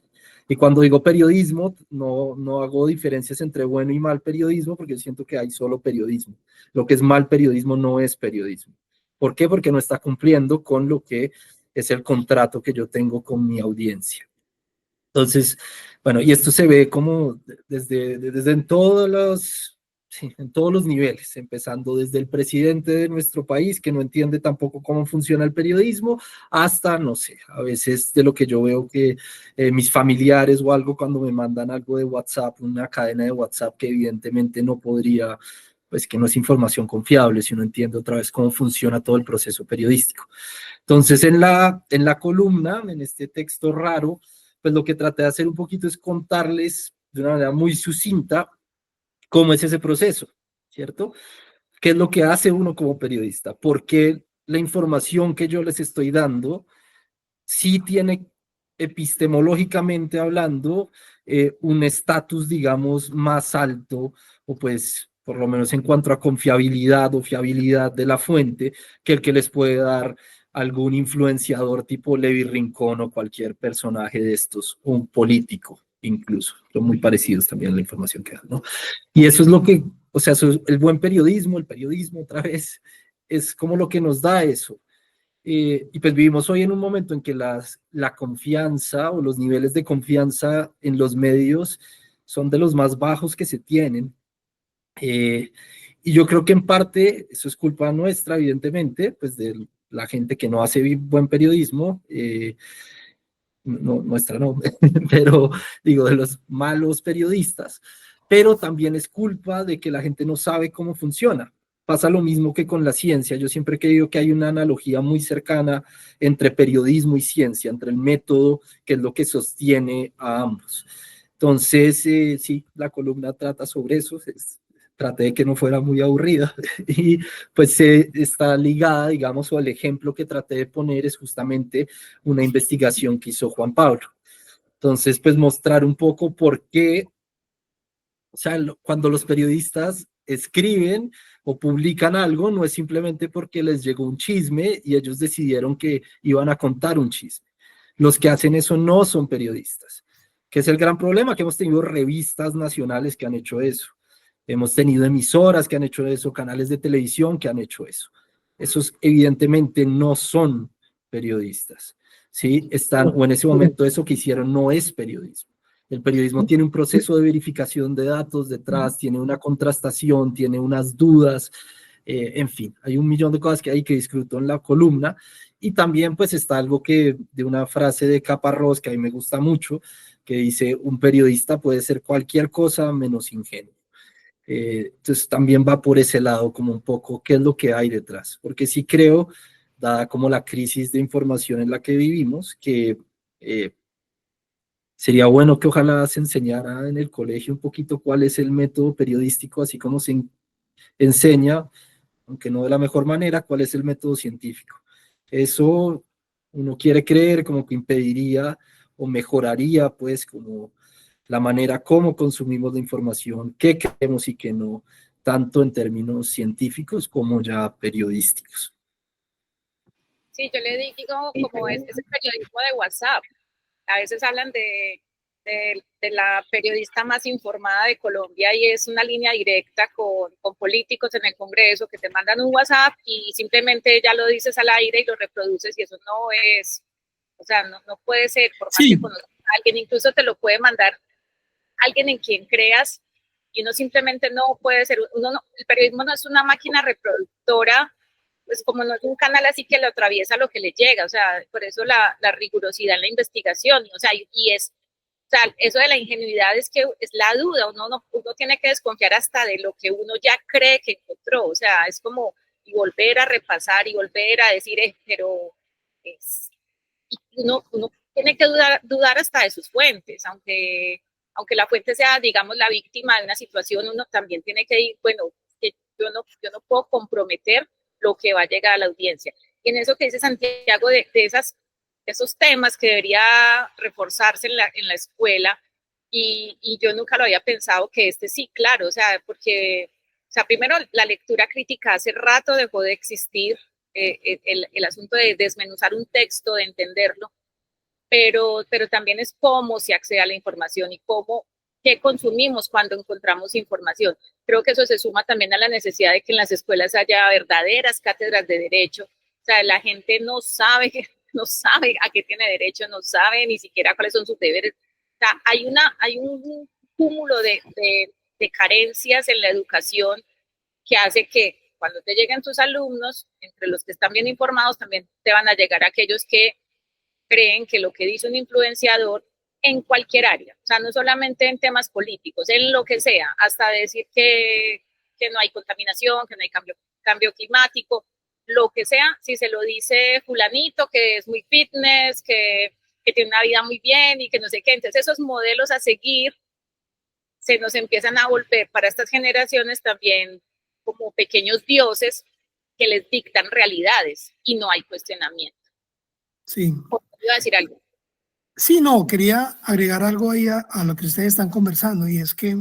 Y cuando digo periodismo, no hago diferencias entre bueno y mal periodismo, porque siento que hay solo periodismo. Lo que es mal periodismo no es periodismo. ¿Por qué? Porque no está cumpliendo con lo que es el contrato que yo tengo con mi audiencia. Entonces, bueno, y esto se ve como desde en todos los niveles, empezando desde el presidente de nuestro país, que no entiende tampoco cómo funciona el periodismo, hasta, no sé, a veces de lo que yo veo que mis familiares o algo, cuando me mandan algo de WhatsApp, una cadena de WhatsApp que evidentemente no podría, pues que no es información confiable, si uno entiende otra vez cómo funciona todo el proceso periodístico. Entonces, en la columna, en este texto raro, pues lo que traté de hacer un poquito es contarles de una manera muy sucinta cómo es ese proceso, ¿cierto? ¿Qué es lo que hace uno como periodista? ¿Por qué la información que yo les estoy dando sí tiene, epistemológicamente hablando, un estatus, digamos, más alto, o pues por lo menos en cuanto a confiabilidad o fiabilidad de la fuente, que el que les puede dar algún influenciador tipo Levi Rincón o cualquier personaje de estos, un político incluso? Son muy parecidos también a la información que dan, ¿no? Y eso es lo que, o sea, el buen periodismo, el periodismo otra vez, es como lo que nos da eso. y pues vivimos hoy en un momento en que la confianza o los niveles de confianza en los medios son de los más bajos que se tienen. Y yo creo que en parte eso es culpa nuestra, evidentemente, pues de la gente que no hace buen periodismo, no, nuestra no, pero digo, de los malos periodistas, pero también es culpa de que la gente no sabe cómo funciona. Pasa lo mismo que con la ciencia. Yo siempre he creído que hay una analogía muy cercana entre periodismo y ciencia, entre el método, que es lo que sostiene a ambos. Entonces, sí, la columna trata sobre eso. Traté de que no fuera muy aburrida y pues está ligada, digamos, o el ejemplo que traté de poner es justamente una investigación que hizo Juan Pablo. Entonces, pues mostrar un poco por qué, o sea, cuando los periodistas escriben o publican algo, no es simplemente porque les llegó un chisme y ellos decidieron que iban a contar un chisme. Los que hacen eso no son periodistas, que es el gran problema, que hemos tenido revistas nacionales que han hecho eso. Hemos tenido emisoras que han hecho eso, canales de televisión que han hecho eso. Esos evidentemente no son periodistas, ¿sí? O en ese momento eso que hicieron no es periodismo. El periodismo tiene un proceso de verificación de datos detrás, tiene una contrastación, tiene unas dudas, en fin, hay un millón de cosas que hay que disfruto en la columna. Y también pues está algo de una frase de Caparrós que a mí me gusta mucho, que dice, un periodista puede ser cualquier cosa menos ingenuo. Entonces también va por ese lado como un poco qué es lo que hay detrás, porque sí creo, dada como la crisis de información en la que vivimos, que sería bueno que ojalá se enseñara en el colegio un poquito cuál es el método periodístico, así como se enseña, aunque no de la mejor manera, cuál es el método científico. Eso uno quiere creer como que impediría o mejoraría pues como la manera como consumimos la información, qué creemos y qué no, tanto en términos científicos como ya periodísticos. Sí, yo le digo como es el periodismo de WhatsApp. A veces hablan de la periodista más informada de Colombia y es una línea directa con políticos en el Congreso que te mandan un WhatsApp y simplemente ya lo dices al aire y lo reproduces y eso no es, o sea, no puede ser, por más Sí. que conozcas a alguien, incluso te lo puede mandar alguien en quien creas y uno simplemente no puede ser, el periodismo no es una máquina reproductora, pues como no es un canal así que lo atraviesa lo que le llega, o sea, por eso la rigurosidad en la investigación, o sea, y es, o sea, eso de la ingenuidad es que es la duda, uno tiene que desconfiar hasta de lo que uno ya cree que encontró, o sea, es como y volver a repasar y volver a decir, pero es, y uno tiene que dudar hasta de sus fuentes, aunque la fuente sea, digamos, la víctima de una situación, uno también tiene que ir, bueno, que yo no puedo comprometer lo que va a llegar a la audiencia. Y en eso que dice Santiago de esos temas que debería reforzarse en la escuela, y yo nunca lo había pensado que sí, claro, o sea, porque, o sea, primero la lectura crítica hace rato dejó de existir, el asunto de desmenuzar un texto, de entenderlo, pero también es cómo se accede a la información y qué consumimos cuando encontramos información. Creo que eso se suma también a la necesidad de que en las escuelas haya verdaderas cátedras de derecho. O sea, la gente no sabe a qué tiene derecho, no sabe ni siquiera cuáles son sus deberes. O sea, hay un cúmulo de carencias en la educación que hace que cuando te lleguen tus alumnos, entre los que están bien informados, también te van a llegar aquellos que creen que lo que dice un influenciador en cualquier área, o sea, no solamente en temas políticos, en lo que sea, hasta decir que no hay contaminación, que no hay cambio climático, lo que sea, si se lo dice fulanito que es muy fitness, que tiene una vida muy bien y que no sé qué, entonces esos modelos a seguir se nos empiezan a volver para estas generaciones también como pequeños dioses que les dictan realidades y no hay cuestionamiento. Sí. Iba a decir algo. Sí, no, quería agregar algo ahí a lo que ustedes están conversando, y es que,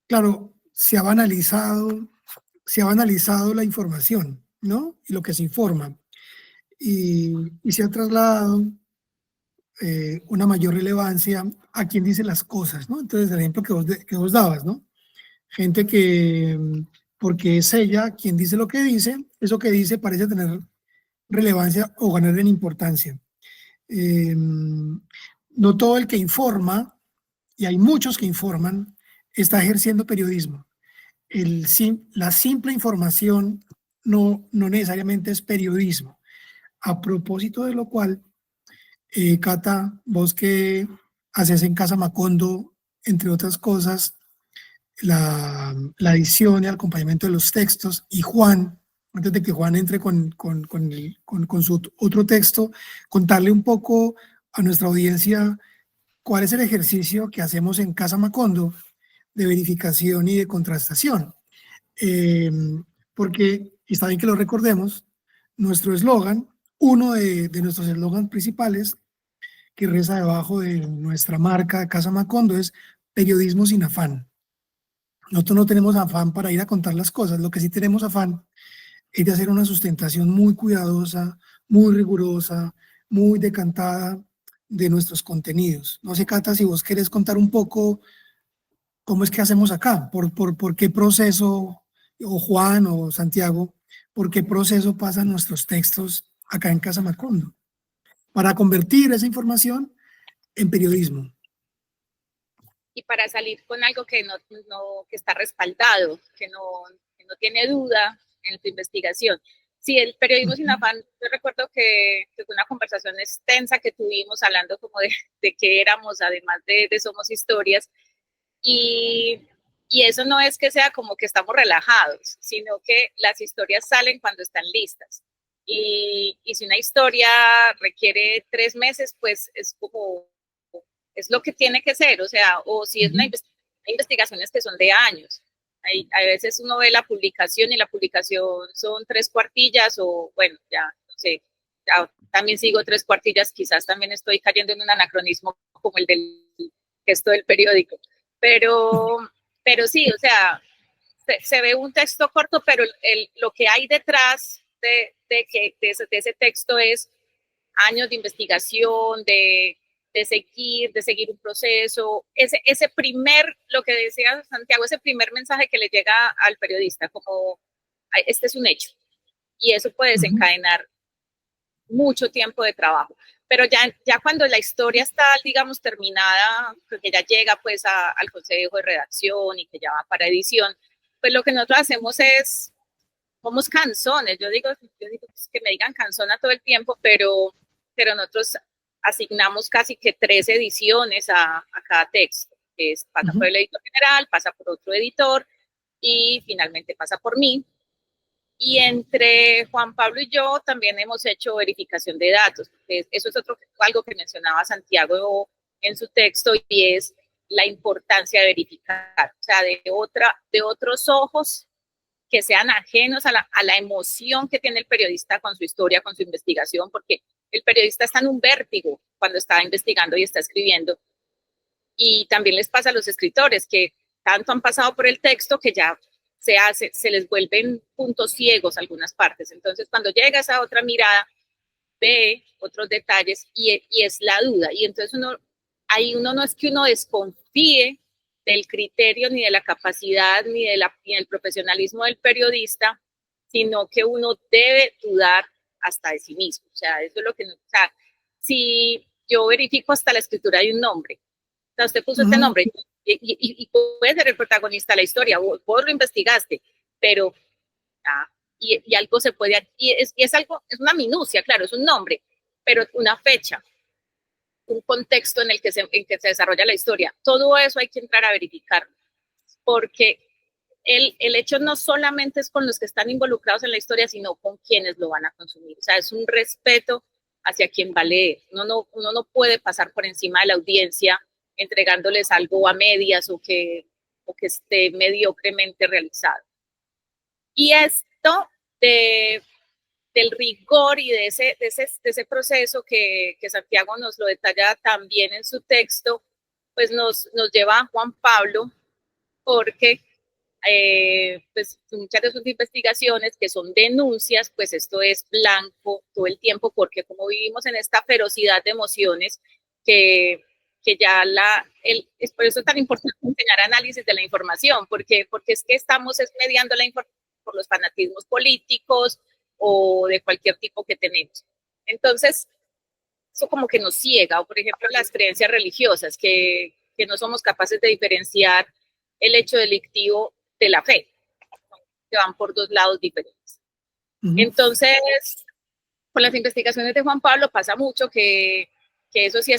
claro, se ha banalizado la información, ¿no? Y lo que se informa, y se ha trasladado una mayor relevancia a quien dice las cosas, ¿no? Entonces, el ejemplo que vos dabas, ¿no? Gente que porque es ella quien dice lo que dice, eso que dice parece tener relevancia o ganar en importancia. No todo el que informa, y hay muchos que informan, está ejerciendo periodismo. La simple información no necesariamente es periodismo. A propósito de lo cual, Cata, vos que haces en Casa Macondo, entre otras cosas, la edición y el acompañamiento de los textos, y Juan, antes de que Juan entre con su otro texto, contarle un poco a nuestra audiencia cuál es el ejercicio que hacemos en Casa Macondo de verificación y de contrastación. Porque, y está bien que lo recordemos, nuestro eslogan, uno de nuestros eslogans principales, que reza debajo de nuestra marca Casa Macondo, es periodismo sin afán. Nosotros no tenemos afán para ir a contar las cosas, lo que sí tenemos afán es de hacer una sustentación muy cuidadosa, muy rigurosa, muy decantada de nuestros contenidos. No sé, Cata, si vos querés contar un poco cómo es que hacemos acá, por qué proceso, o Juan o Santiago, por qué proceso pasan nuestros textos acá en Casa Macondo, para convertir esa información en periodismo. Y para salir con algo que que está respaldado, que no tiene duda en tu investigación. Sí, el periodismo sin afán, yo recuerdo que fue una conversación extensa que tuvimos hablando como de qué éramos, además de Somos Historias, y eso no es que sea como que estamos relajados, sino que las historias salen cuando están listas. Y si una historia requiere 3 meses, pues es como, es lo que tiene que ser, o sea, o si es hay investigaciones que son de años. A veces uno ve la publicación y la publicación son 3 cuartillas o, bueno, ya, no sé, ya también sigo 3 cuartillas, quizás también estoy cayendo en un anacronismo como el del gesto del periódico. Pero sí, o sea, se ve un texto corto, pero lo que hay detrás de ese texto es años de investigación, de seguir un proceso, ese primer, lo que decía Santiago, ese primer mensaje que le llega al periodista, como este es un hecho, y eso puede desencadenar mucho tiempo de trabajo. Pero ya cuando la historia está, digamos, terminada, que ya llega pues al consejo de redacción y que ya va para edición, pues lo que nosotros hacemos es, somos canzones, yo digo pues, que me digan canzona todo el tiempo, pero nosotros asignamos casi que 3 ediciones a cada texto, que pasa por el editor general, pasa por otro editor y finalmente pasa por mí. Y entre Juan Pablo y yo también hemos hecho verificación de datos. Eso es algo que mencionaba Santiago en su texto, y es la importancia de verificar, o sea, de otros ojos que sean ajenos a la emoción que tiene el periodista con su historia, con su investigación, porque el periodista está en un vértigo cuando está investigando y está escribiendo. Y también les pasa a los escritores que tanto han pasado por el texto que ya se les vuelven puntos ciegos algunas partes. Entonces, cuando llega esa otra mirada, ve otros detalles y es la duda. Y entonces ahí uno no es que uno desconfíe del criterio, ni de la capacidad, ni del profesionalismo del periodista, sino que uno debe dudar hasta de sí mismo. O sea, eso es lo que, o sea, si yo verifico hasta la escritura de un nombre, o sea, usted puso este nombre, y puede ser el protagonista de la historia, vos lo investigaste, pero y algo se puede, y es algo, es una minucia, claro, es un nombre, pero una fecha, un contexto en el que se desarrolla la historia, todo eso hay que entrar a verificarlo, porque el hecho no solamente es con los que están involucrados en la historia, sino con quienes lo van a consumir. O sea, es un respeto hacia quien va a leer. Uno no puede pasar por encima de la audiencia entregándoles algo a medias o que esté mediocremente realizado. Y esto del rigor y de ese proceso que Santiago nos lo detalla también en su texto, pues nos lleva a Juan Pablo, porque pues muchas de sus investigaciones, que son denuncias, pues esto es blanco todo el tiempo, porque como vivimos en esta ferocidad de emociones que que ya es por eso es tan importante enseñar análisis de la información, porque es que estamos mediando la información por los fanatismos políticos o de cualquier tipo que tenemos. Entonces, eso como que nos ciega, o por ejemplo las creencias religiosas, que no somos capaces de diferenciar el hecho delictivo de la fe, que van por dos lados diferentes. Entonces, con las investigaciones de Juan Pablo pasa mucho que eso sí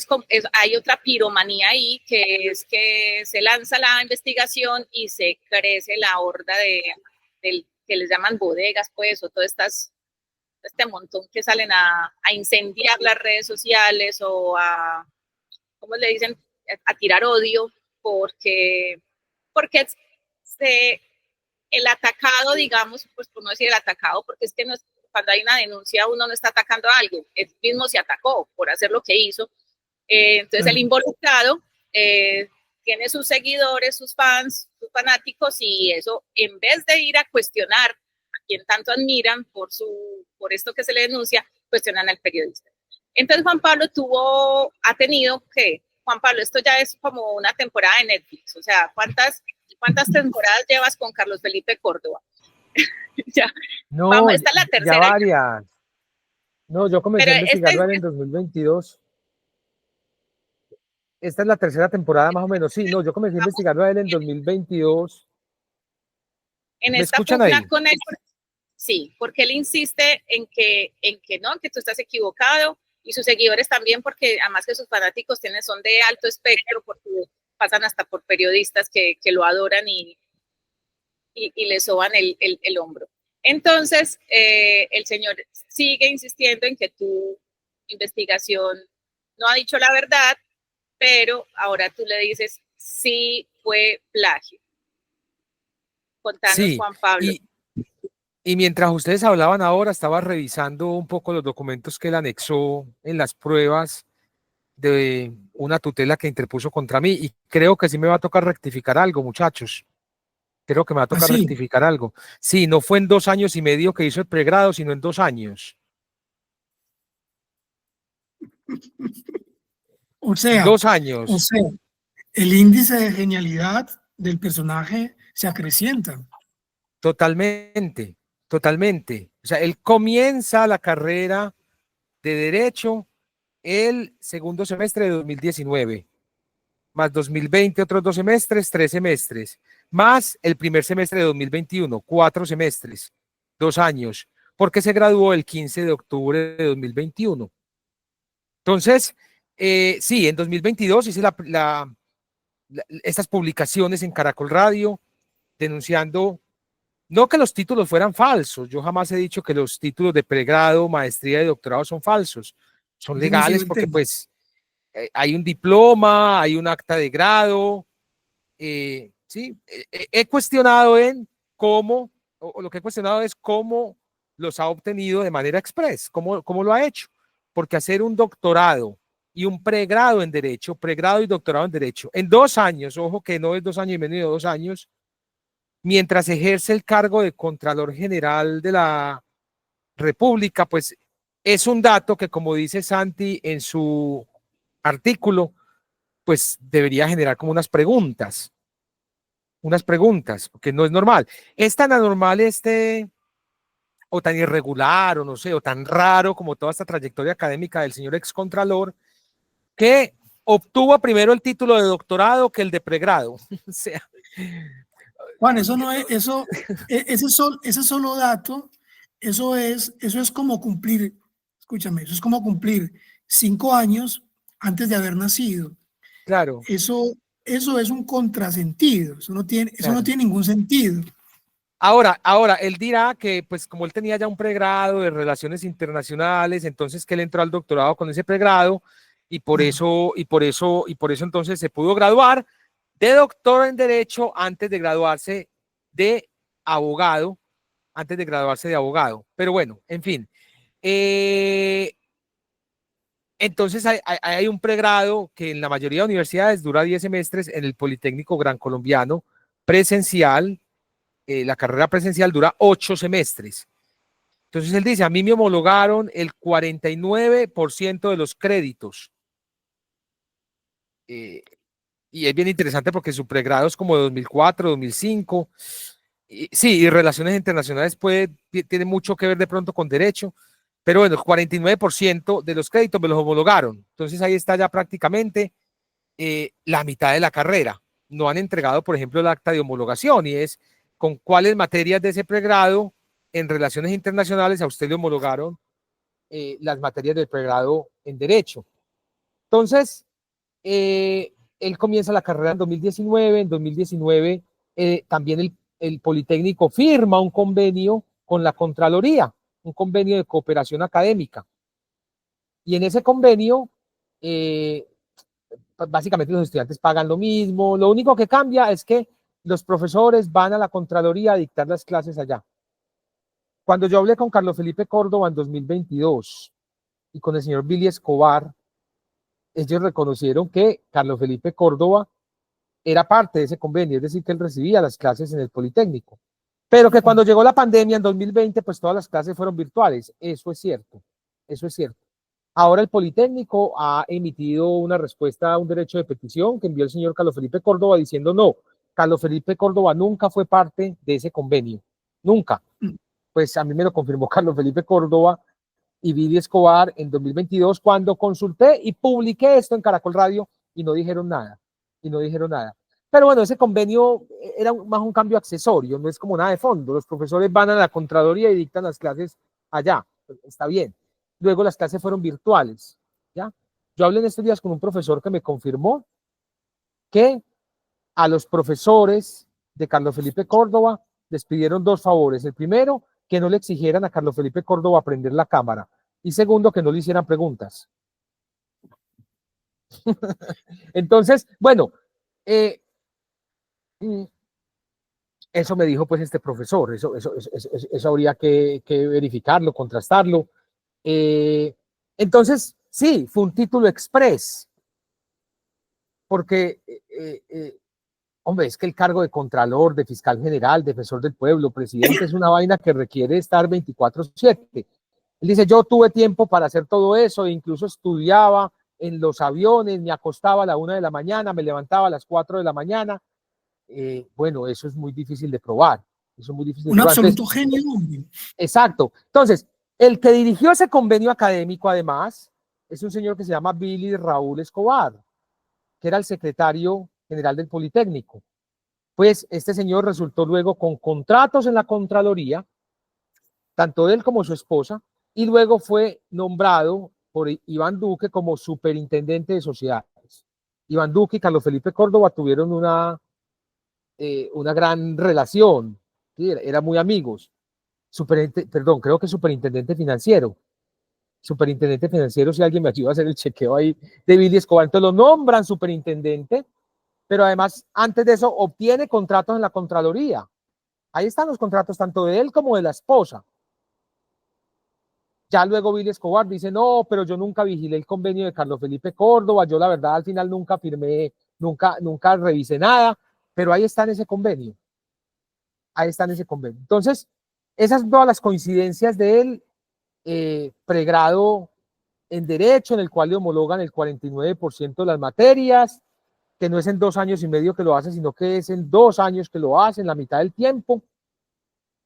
hay otra piromanía ahí, que es que se lanza la investigación y se crece la horda que les llaman bodegas, pues, o todas este montón que salen a incendiar las redes sociales o ¿cómo le dicen? A tirar odio, porque el atacado, digamos, pues por no decir el atacado, porque es que cuando hay una denuncia uno no está atacando a alguien, él mismo se atacó por hacer lo que hizo. Entonces el involucrado tiene sus seguidores, sus fans, sus fanáticos, y eso, en vez de ir a cuestionar a quien tanto admiran por esto que se le denuncia, cuestionan al periodista. Entonces Juan Pablo ha tenido que, Juan Pablo, esto ya es como una temporada de Netflix, o sea, ¿cuántas temporadas llevas con Carlos Felipe Córdoba? Ya. No, esta es la tercera. Ya varias. No, yo comencé a investigarlo en 2022. Esta es la tercera temporada más o menos. Sí, no, yo comencé a investigarlo a él en 2022. En esta pugna con él, sí, porque él insiste en que no, que tú estás equivocado, y sus seguidores también, porque además que sus fanáticos son de alto espectro, porque pasan hasta por periodistas que lo adoran y le soban el hombro. Entonces, el señor sigue insistiendo en que tu investigación no ha dicho la verdad, pero ahora tú le dices, sí fue plagio. Contanos, sí, Juan Pablo. Y mientras ustedes hablaban ahora, estaba revisando un poco los documentos que él anexó en las pruebas de una tutela que interpuso contra mí, y creo que sí me va a tocar rectificar algo, muchachos. Creo que me va a tocar rectificar algo. Sí, no fue en 2 años y medio que hizo el pregrado, sino en 2 años. O sea, 2 años. O sea, el índice de genialidad del personaje se acrecienta. Totalmente, totalmente. O sea, él comienza la carrera de Derecho el segundo semestre de 2019, más 2020 otros 2 semestres, 3 semestres, más el primer semestre de 2021, 4 semestres, 2 años, porque se graduó el 15 de octubre de 2021. Entonces, sí, en 2022 hice estas publicaciones en Caracol Radio denunciando, no que los títulos fueran falsos, yo jamás he dicho que los títulos de pregrado, maestría y doctorado son falsos, son legales porque pues hay un diploma, hay un acta de grado, sí, he cuestionado en cómo, o lo que he cuestionado es cómo los ha obtenido de manera express, cómo lo ha hecho, porque hacer un doctorado y un pregrado en Derecho, pregrado y doctorado en Derecho, en 2 años, ojo que no es 2 años y medio, 2 años, mientras ejerce el cargo de Contralor General de la República, pues es un dato que, como dice Santi en su artículo, pues debería generar como unas preguntas, porque no es normal. Es tan anormal o tan irregular, o no sé, o tan raro como toda esta trayectoria académica del señor excontralor, que obtuvo primero el título de doctorado que el de pregrado. O sea, Juan, eso no es, ese solo dato, eso es como cumplir, escúchame, eso es como cumplir 5 años antes de haber nacido. Claro. Eso es un contrasentido, eso no tiene ningún sentido. Ahora, él dirá que, pues, como él tenía ya un pregrado de Relaciones Internacionales, entonces que él entró al doctorado con ese pregrado, y por eso entonces se pudo graduar de doctor en Derecho antes de graduarse de abogado, Pero bueno, en fin. Entonces hay un pregrado que en la mayoría de universidades dura 10 semestres, en el Politécnico Gran Colombiano, presencial, la carrera presencial dura 8 semestres. Entonces él dice, a mí me homologaron el 49% de los créditos. y es bien interesante porque su pregrado es como de 2004, 2005. Sí, y relaciones internacionales tiene mucho que ver de pronto con derecho, pero bueno, el 49% de los créditos me los homologaron. Entonces ahí está ya prácticamente la mitad de la carrera. No han entregado, por ejemplo, el acta de homologación y es con cuáles materias de ese pregrado en relaciones internacionales a usted le homologaron las materias del pregrado en derecho. Entonces, él comienza la carrera en 2019. En 2019 también el Politécnico firma un convenio con la Contraloría, un convenio de cooperación académica. Y en ese convenio, básicamente los estudiantes pagan lo mismo. Lo único que cambia es que los profesores van a la Contraloría a dictar las clases allá. Cuando yo hablé con Carlos Felipe Córdoba en 2022 y con el señor Billy Escobar, ellos reconocieron que Carlos Felipe Córdoba era parte de ese convenio, es decir, que él recibía las clases en el Politécnico, pero que cuando llegó la pandemia en 2020, pues todas las clases fueron virtuales. Eso es cierto, eso es cierto. Ahora el Politécnico ha emitido una respuesta a un derecho de petición que envió el señor Carlos Felipe Córdoba diciendo no, Carlos Felipe Córdoba nunca fue parte de ese convenio, nunca. Pues a mí me lo confirmó Carlos Felipe Córdoba y Billy Escobar en 2022 cuando consulté y publiqué esto en Caracol Radio y no dijeron nada, Pero bueno, ese convenio era más un cambio accesorio, no es como nada de fondo. Los profesores van a la Contraloría y dictan las clases allá, está bien. Luego las clases fueron virtuales, ¿ya? Yo hablé en estos días con un profesor que me confirmó que a los profesores de Carlos Felipe Córdoba les pidieron dos favores. El primero, que no le exigieran a Carlos Felipe Córdoba prender la cámara. Y segundo, que no le hicieran preguntas. Entonces, bueno, eso me dijo pues este profesor, eso habría que verificarlo, contrastarlo. Entonces, sí, fue un título express, porque, hombre, es que el cargo de contralor, de fiscal general, defensor del pueblo, presidente, es una vaina que requiere estar 24/7. Él dice, yo tuve tiempo para hacer todo eso, e incluso estudiaba en los aviones, me acostaba a la 1 de la mañana, me levantaba a las 4 de la mañana. Bueno, eso es muy difícil de probar. Eso es muy difícil de probar. Absoluto genio. Exacto. Entonces, el que dirigió ese convenio académico, además, es un señor que se llama Billy Raúl Escobar, que era el secretario general del Politécnico. Pues este señor resultó luego con contratos en la Contraloría, tanto él como su esposa, y luego fue nombrado por Iván Duque como superintendente de sociedades. Iván Duque y Carlos Felipe Córdoba tuvieron una gran relación, ¿sí? Eran muy amigos. Creo que superintendente financiero. Superintendente financiero, si alguien me ayuda a hacer el chequeo ahí de Billy Escobar, entonces lo nombran superintendente, pero además antes de eso obtiene contratos en la Contraloría. Ahí están los contratos tanto de él como de la esposa. Ya luego Billy Escobar dice, no, pero yo nunca vigilé el convenio de Carlos Felipe Córdoba, yo la verdad al final nunca firmé, nunca revisé nada, pero ahí está en ese convenio. Ahí está en ese convenio. Entonces, esas son todas las coincidencias de él, pregrado en Derecho, en el cual le homologan el 49% de las materias, que no es en 2 años y medio que lo hace, sino que es en 2 años que lo hace, en la mitad del tiempo.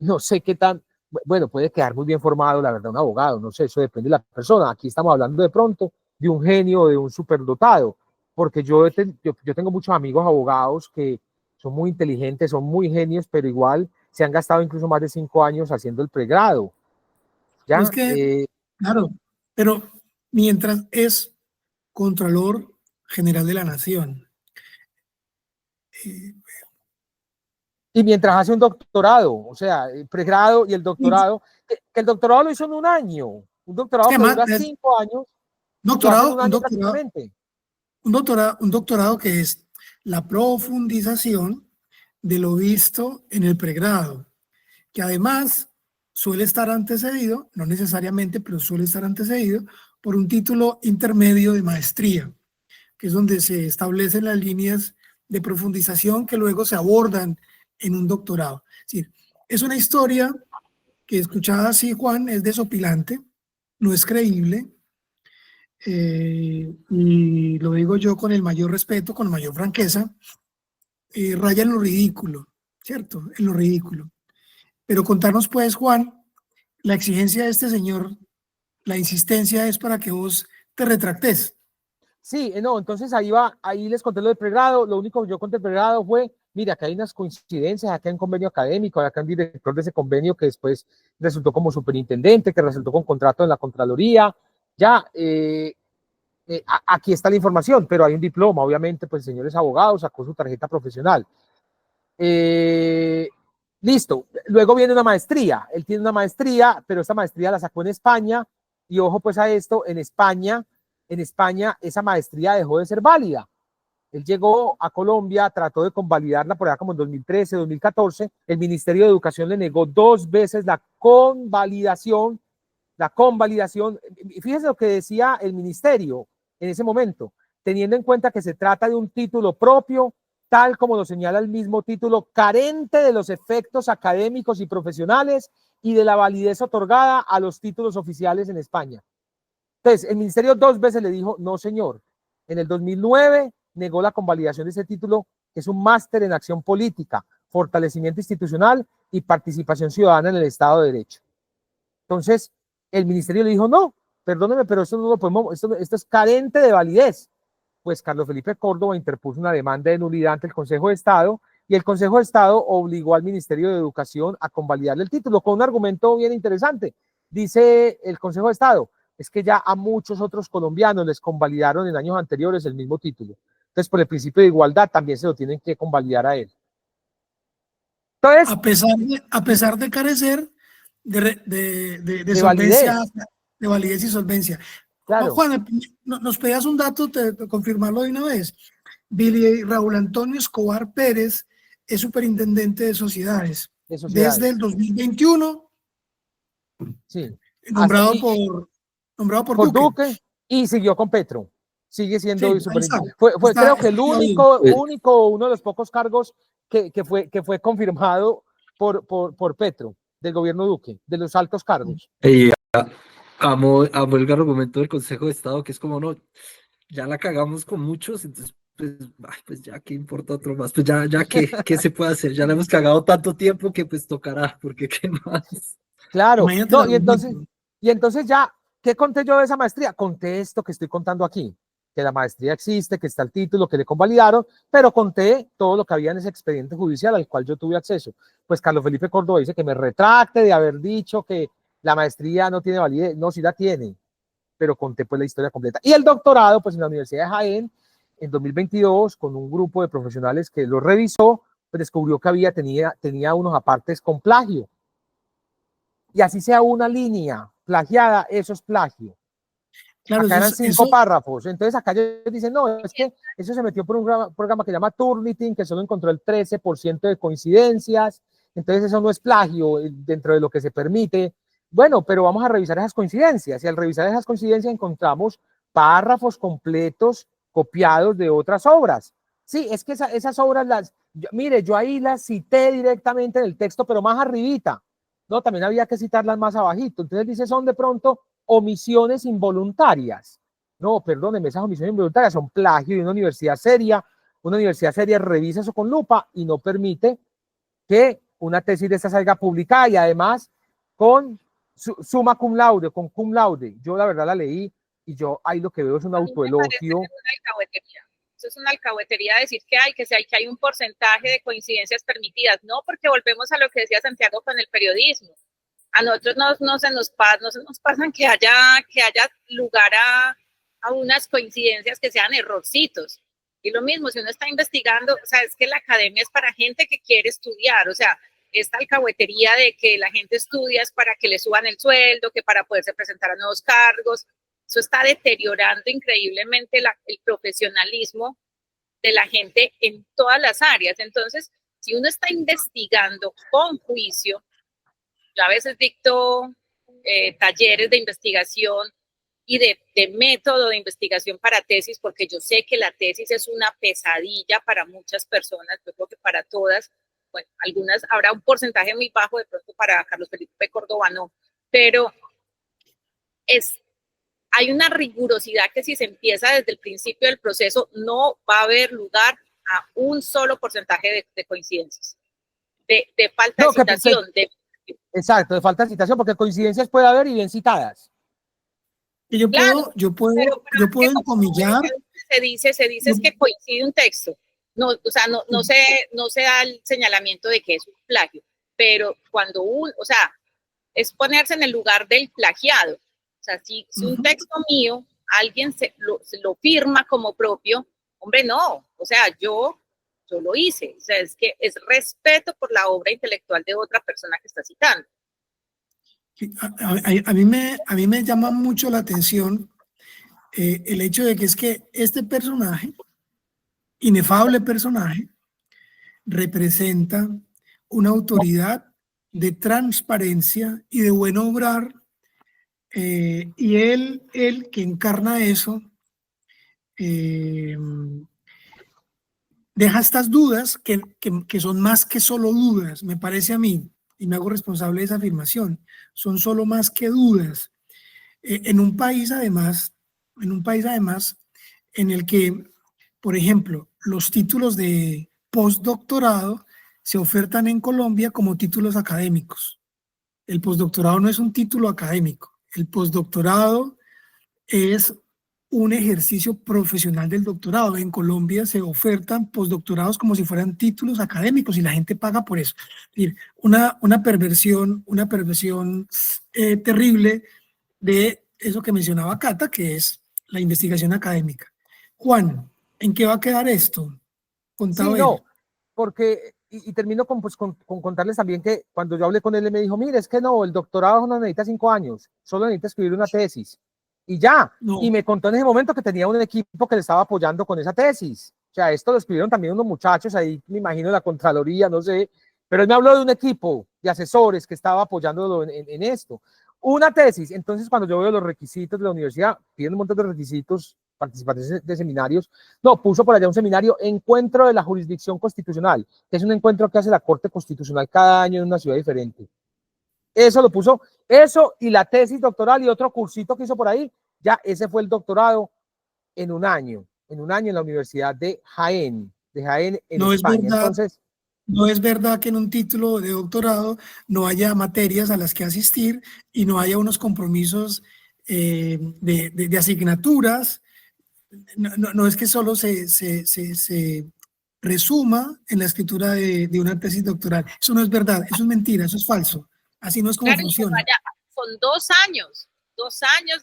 No sé qué tan, bueno, puede quedar muy bien formado, la verdad, un abogado, no sé, eso depende de la persona. Aquí estamos hablando de pronto de un genio, de un superdotado, porque yo tengo muchos amigos abogados que son muy inteligentes, son muy genios, pero igual se han gastado incluso más de 5 años haciendo el pregrado. ¿Ya? Es que, claro, pero mientras es Contralor General de la Nación, y mientras hace un doctorado, o sea, el pregrado y el doctorado, que el doctorado lo hizo en 1 año, un doctorado que dura 5 años, un doctorado que es la profundización de lo visto en el pregrado, que además suele estar antecedido, no necesariamente, pero suele estar antecedido por un título intermedio de maestría, que es donde se establecen las líneas de profundización que luego se abordan en un doctorado. Es decir, es una historia que, escuchada así, Juan, es desopilante, no es creíble, y lo digo digo yo con el mayor respeto, con la mayor franqueza, raya en lo ridículo, ¿cierto? En lo ridículo. Pero contarnos pues, Juan, la exigencia de este señor, la insistencia es para que vos te retractes. Sí, no, entonces ahí les conté lo del pregrado. Lo único que yo conté del pregrado fue, mira, acá hay unas coincidencias, acá hay un convenio académico, acá hay un director de ese convenio que después resultó como superintendente, que resultó con contrato en la Contraloría. Ya, aquí está la información, pero hay un diploma, obviamente, pues el señor es abogado, sacó su tarjeta profesional. Eh, Listo, luego viene una maestría, él tiene una maestría, pero esta maestría la sacó en España, y ojo pues a esto, en España esa maestría dejó de ser válida. Él llegó a Colombia, trató de convalidarla por allá como en 2013, 2014, el Ministerio de Educación le negó 2 veces la convalidación. Fíjese lo que decía el ministerio en ese momento, teniendo en cuenta que se trata de un título propio, tal como lo señala el mismo título, carente de los efectos académicos y profesionales y de la validez otorgada a los títulos oficiales en España. Entonces, el ministerio 2 veces le dijo, no señor. En el 2009 negó la convalidación de ese título, que es un máster en acción política, fortalecimiento institucional y participación ciudadana en el Estado de Derecho. Entonces, el ministerio le dijo, no, perdóneme, pero esto no lo podemos, esto es carente de validez. Pues Carlos Felipe Córdoba interpuso una demanda de nulidad ante el Consejo de Estado, y el Consejo de Estado obligó al Ministerio de Educación a convalidarle el título con un argumento bien interesante. Dice el Consejo de Estado, es que ya a muchos otros colombianos les convalidaron en años anteriores el mismo título. Entonces, por el principio de igualdad, también se lo tienen que convalidar a él. Entonces, A pesar de carecer de solvencia, validez, de validez y solvencia. claro, Juan, nos pedías un dato, te confirmarlo de una vez. Billy Raúl Antonio Escobar Pérez es superintendente de sociedades. de Desde el sociedades. 2021, Sí. nombrado por Por Duque. Duque, y siguió con Petro. Sigue Sí, siendo ahí está. superintendente. Fue creo que el Está bien. único, uno de los pocos cargos que fue confirmado por Petro, del gobierno Duque, de los altos cargos. Y amo el argumento del Consejo de Estado, que es como, no, ya la cagamos con muchos, entonces, pues, ay, pues ya, ¿qué importa otro más? Pues ya, ¿qué se puede hacer? Ya la hemos cagado tanto tiempo que pues tocará, porque ¿qué más? Claro, Imagínate el no, argumento. y entonces ya, ¿qué conté yo de esa maestría? Conté esto que estoy contando aquí, que la maestría existe, que está el título, que le convalidaron, pero conté todo lo que había en ese expediente judicial al cual yo tuve acceso. Pues Carlos Felipe Córdoba dice que me retracte de haber dicho que la maestría no tiene validez. No, sí la tiene, pero conté pues la historia completa. Y el doctorado, pues en la Universidad de Jaén, en 2022, con un grupo de profesionales que lo revisó, pues descubrió que tenía unos apartes con plagio. Y así sea una línea plagiada, eso es plagio. Claro, Acá eran eso, 5 párrafos. Entonces acá ellos dicen, no, es que eso se metió por un programa que se llama Turnitin, que solo encontró el 13% de coincidencias. Entonces eso no es plagio dentro de lo que se permite. Bueno, pero vamos a revisar esas coincidencias. Y al revisar esas coincidencias encontramos párrafos completos copiados de otras obras. Sí, es que esas obras mire, yo ahí las cité directamente en el texto, pero más arribita. No, también había que citarlas más abajito. Entonces dice, son de pronto omisiones involuntarias. No, perdónenme, esas omisiones involuntarias son plagio de una universidad seria. Una universidad seria revisa eso con lupa y no permite que una tesis de esta salga publicada, y además con summa cum laude, con cum laude. Yo la verdad la leí y yo ahí lo que veo es un autoelogio. Eso es una alcahuetería decir que hay un porcentaje de coincidencias permitidas, no, porque volvemos a lo que decía Santiago con el periodismo. A nosotros no se nos pasan que haya lugar a unas coincidencias que sean errorcitos. Y lo mismo, si uno está investigando, o sea, es que la academia es para gente que quiere estudiar, o sea, esta alcahuetería de que la gente estudia es para que le suban el sueldo, que para poderse presentar a nuevos cargos, eso está deteriorando increíblemente el profesionalismo de la gente en todas las áreas. Entonces, si uno está investigando con juicio, yo a veces dicto talleres de investigación y de método de investigación para tesis, porque yo sé que la tesis es una pesadilla para muchas personas, yo creo que para todas, bueno, algunas, habrá un porcentaje muy bajo, de pronto para Carlos Felipe Córdoba no, pero es hay una rigurosidad que si se empieza desde el principio del proceso no va a haber lugar a un solo porcentaje de coincidencias, de falta de citación. Exacto, de falta de citación, porque coincidencias puede haber y bien citadas. Y yo puedo encomillar. Se dice es que coincide un texto. No, o sea, no se da el señalamiento de que es un plagio, pero cuando es ponerse en el lugar del plagiado. O sea, si un texto mío, alguien se lo firma como propio, hombre, no, o sea, yo lo hice. O sea, es que es respeto por la obra intelectual de otra persona que está citando. A mí me llama mucho la atención el hecho de que es que este personaje, inefable personaje, representa una autoridad de transparencia y de buen obrar, y él que encarna eso, deja estas dudas que son más que solo dudas, me parece a mí, y me hago responsable de esa afirmación, son solo más que dudas. En un país además en el que, por ejemplo, los títulos de postdoctorado se ofertan en Colombia como títulos académicos. El postdoctorado no es un título académico, el postdoctorado es un ejercicio profesional del doctorado. En Colombia se ofertan postdoctorados como si fueran títulos académicos y la gente paga por eso. Es decir, una perversión terrible de eso que mencionaba Cata, que es la investigación académica. Juan, ¿en qué va a quedar esto? Sí, no, porque, y termino con contarles también que cuando yo hablé con él me dijo, mire, es que no, el doctorado no necesita 5 años, solo necesita escribir una tesis. Y ya, y me contó en ese momento que tenía un equipo que le estaba apoyando con esa tesis. O sea, esto lo escribieron también unos muchachos ahí, me imagino la Contraloría, no sé, pero él me habló de un equipo de asesores que estaba apoyándolo en esto. Una tesis, entonces cuando yo veo los requisitos de la universidad, piden un montón de requisitos, participantes de seminarios, no, puso por allá un seminario, Encuentro de la Jurisdicción Constitucional, que es un encuentro que hace la Corte Constitucional cada año en una ciudad diferente. Eso lo puso, eso y la tesis doctoral y otro cursito que hizo por ahí, ya ese fue el doctorado en un año en la Universidad de Jaén en España. Entonces, no es verdad que en un título de doctorado no haya materias a las que asistir y no haya unos compromisos de asignaturas. No es que solo se resuma en la escritura de una tesis doctoral. Eso no es verdad, eso es mentira, eso es falso. Así no es como funciona. Son 2 años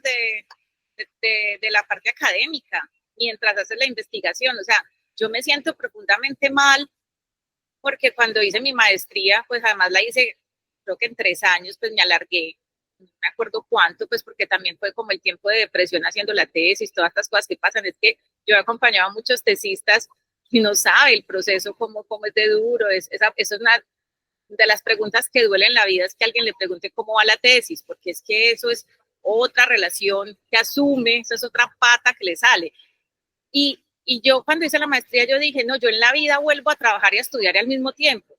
de la parte académica mientras haces la investigación. O sea, yo me siento profundamente mal porque cuando hice mi maestría, pues además la hice, creo que en 3 años, pues me alargué, no me acuerdo cuánto, pues porque también fue como el tiempo de depresión haciendo la tesis, todas estas cosas que pasan. Es que yo he acompañado a muchos tesistas y no sabe el proceso cómo es de duro. Eso es una de las preguntas que duelen en la vida, es que alguien le pregunte cómo va la tesis, porque es que eso es otra relación que asume, eso es otra pata que le sale. Y yo cuando hice la maestría, yo dije, no, yo en la vida vuelvo a trabajar y a estudiar al mismo tiempo.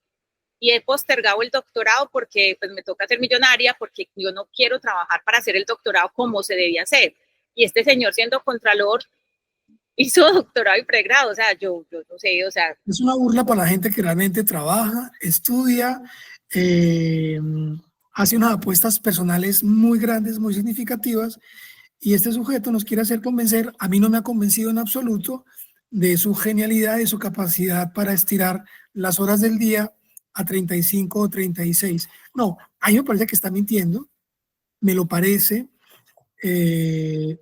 Y he postergado el doctorado porque pues me toca ser millonaria, porque yo no quiero trabajar para hacer el doctorado como se debía hacer. Y este señor, siendo contralor, hizo doctorado y pregrado. O sea, yo no sé, o sea. Es una burla para la gente que realmente trabaja, estudia, hace unas apuestas personales muy grandes, muy significativas, y este sujeto nos quiere hacer convencer. A mí no me ha convencido en absoluto de su genialidad, de su capacidad para estirar las horas del día a 35 o 36. No, a mí me parece que está mintiendo, me lo parece.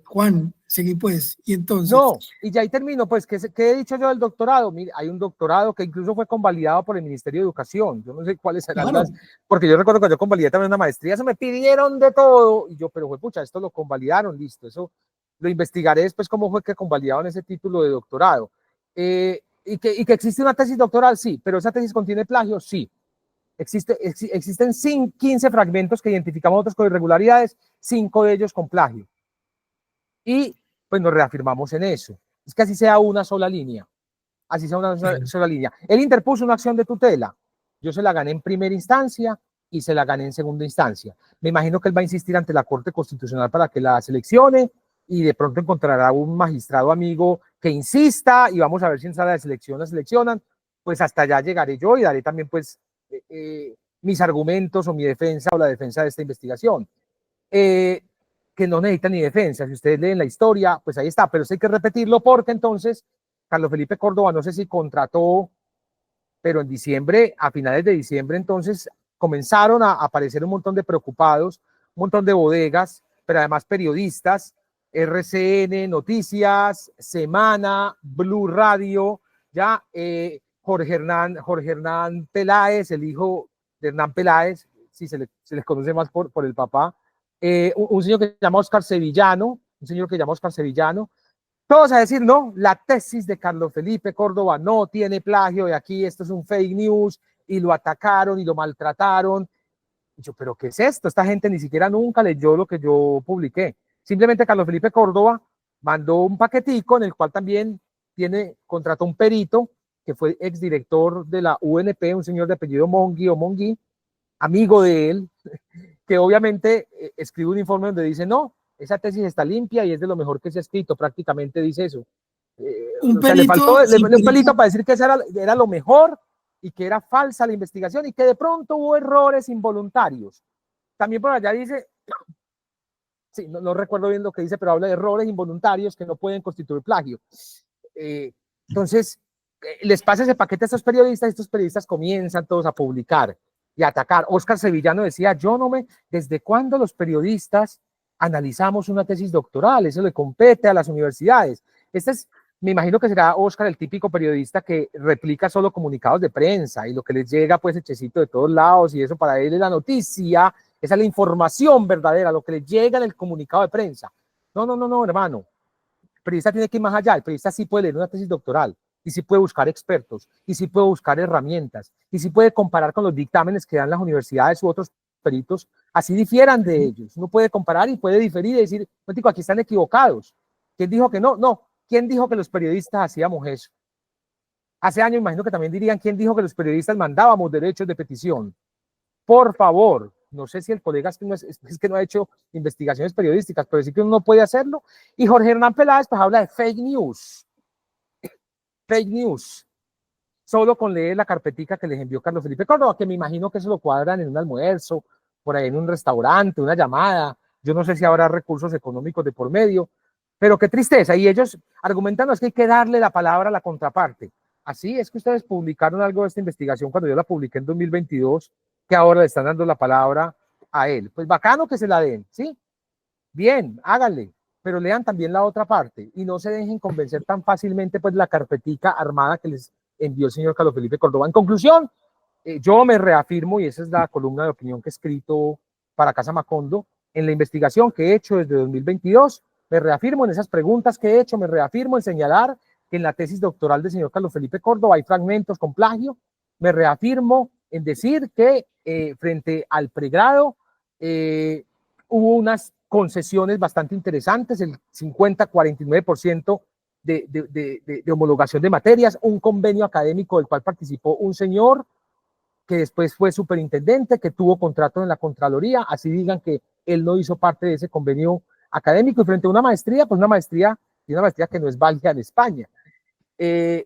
Juan, seguí pues, y entonces. No, y ya ahí termino, pues, ¿qué he dicho yo del doctorado? Mire, hay un doctorado que incluso fue convalidado por el Ministerio de Educación. Yo no sé cuáles serán las, porque yo recuerdo que yo convalidé también una maestría, se me pidieron de todo, y yo, pero fue pucha, esto lo convalidaron, listo, eso lo investigaré después cómo fue que convalidaron ese título de doctorado. Y que existe una tesis doctoral, sí, pero esa tesis contiene plagio, sí. Existen 15 fragmentos que identificamos nosotros con irregularidades, 5 de ellos con plagio. Y pues nos reafirmamos en eso. Es que así sea una sola línea. Así sea una sola línea. Él interpuso una acción de tutela. Yo se la gané en primera instancia y se la gané en segunda instancia. Me imagino que él va a insistir ante la Corte Constitucional para que la seleccione y de pronto encontrará un magistrado amigo que insista y vamos a ver si en sala de selección la seleccionan, pues hasta allá llegaré yo y daré también pues mis argumentos o mi defensa o la defensa de esta investigación. Que no necesita ni defensa, si ustedes leen la historia, pues ahí está, pero eso hay que repetirlo porque entonces Carlos Felipe Córdoba no sé si contrató, pero en diciembre, a finales de diciembre, entonces comenzaron a aparecer un montón de preocupados, un montón de bodegas, pero además periodistas, RCN, Noticias, Semana, Blue Radio, ya Jorge Hernán Peláez, el hijo de Hernán Peláez, si se les conoce más por el papá, un señor que se llama Oscar Sevillano, todos a decir, no, la tesis de Carlos Felipe Córdoba no tiene plagio y aquí esto es un fake news y lo atacaron y lo maltrataron. Y yo, pero ¿qué es esto? Esta gente ni siquiera nunca leyó lo que yo publiqué. Simplemente Carlos Felipe Córdoba mandó un paquetico en el cual también contrató un perito que fue exdirector de la UNP, un señor de apellido Mongui, amigo de él, que obviamente escribe un informe donde dice, no, esa tesis está limpia y es de lo mejor que se ha escrito, prácticamente dice eso. Un o sea, le faltó un pelito para decir que esa era lo mejor y que era falsa la investigación y que de pronto hubo errores involuntarios. También por allá dice, sí, no recuerdo bien lo que dice, pero habla de errores involuntarios que no pueden constituir plagio. Entonces, les pasa ese paquete a estos periodistas comienzan todos a publicar y a atacar. Oscar Sevillano decía, ¿desde cuándo los periodistas analizamos una tesis doctoral? Eso le compete a las universidades. Me imagino que será Oscar el típico periodista que replica solo comunicados de prensa y lo que les llega pues hechecito de todos lados y eso para él es la noticia, esa es la información verdadera, lo que les llega en el comunicado de prensa. No, hermano. El periodista tiene que ir más allá, el periodista sí puede leer una tesis doctoral y sí puede buscar expertos y sí puede buscar herramientas y sí puede comparar con los dictámenes que dan las universidades u otros peritos, así difieran de ellos. Uno puede comparar y puede diferir y decir, aquí están equivocados. ¿Quién dijo que no? No. ¿Quién dijo que los periodistas hacíamos eso? Hace años imagino que también dirían, ¿quién dijo que los periodistas mandábamos derechos de petición? Por favor, no sé si el colega es que no ha hecho investigaciones periodísticas, pero sí que uno no puede hacerlo. Y Jorge Hernán Peláez pues habla de fake news. Fake news. Solo con leer la carpetica que les envió Carlos Felipe Córdoba, que me imagino que eso lo cuadran en un almuerzo, por ahí en un restaurante, una llamada. Yo no sé si habrá recursos económicos de por medio, pero qué tristeza. Y ellos argumentan es que hay que darle la palabra a la contraparte. Así es que ustedes publicaron algo de esta investigación cuando yo la publiqué en 2022, que ahora le están dando la palabra a él. Pues bacano que se la den, ¿sí? Bien, háganle, pero lean también la otra parte y no se dejen convencer tan fácilmente pues la carpetica armada que les envió el señor Carlos Felipe Córdoba. En conclusión, yo me reafirmo, y esa es la columna de opinión que he escrito para Casa Macondo, en la investigación que he hecho desde 2022, me reafirmo en esas preguntas que he hecho, me reafirmo en señalar que en la tesis doctoral del señor Carlos Felipe Córdoba hay fragmentos con plagio, me reafirmo en decir que frente al pregrado hubo unas concesiones bastante interesantes, el 50-49% de homologación de materias, un convenio académico del cual participó un señor que después fue superintendente, que tuvo contrato en la Contraloría, así digan que él no hizo parte de ese convenio académico, y frente a una maestría, pues una maestría que no es válida en España, y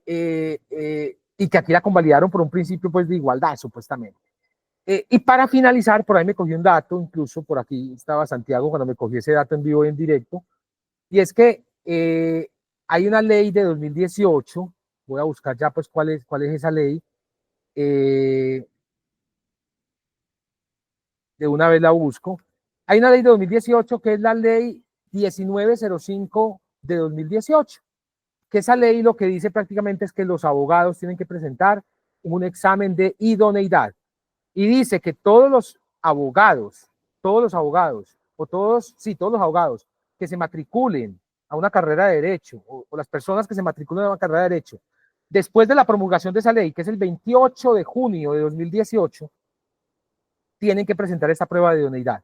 que aquí la convalidaron por un principio pues de igualdad, supuestamente. Y para finalizar, por ahí me cogí un dato, incluso por aquí estaba Santiago cuando me cogí ese dato en vivo y en directo, y es que hay una ley de 2018, voy a buscar ya pues cuál es esa ley, de una vez la busco. Hay una ley de 2018 que es la ley 1905 de 2018, que esa ley lo que dice prácticamente es que los abogados tienen que presentar un examen de idoneidad. Y dice que todos los abogados, o todos los abogados que se matriculen a una carrera de derecho, o las personas que se matriculen a una carrera de derecho, después de la promulgación de esa ley, que es el 28 de junio de 2018, tienen que presentar esta prueba de idoneidad.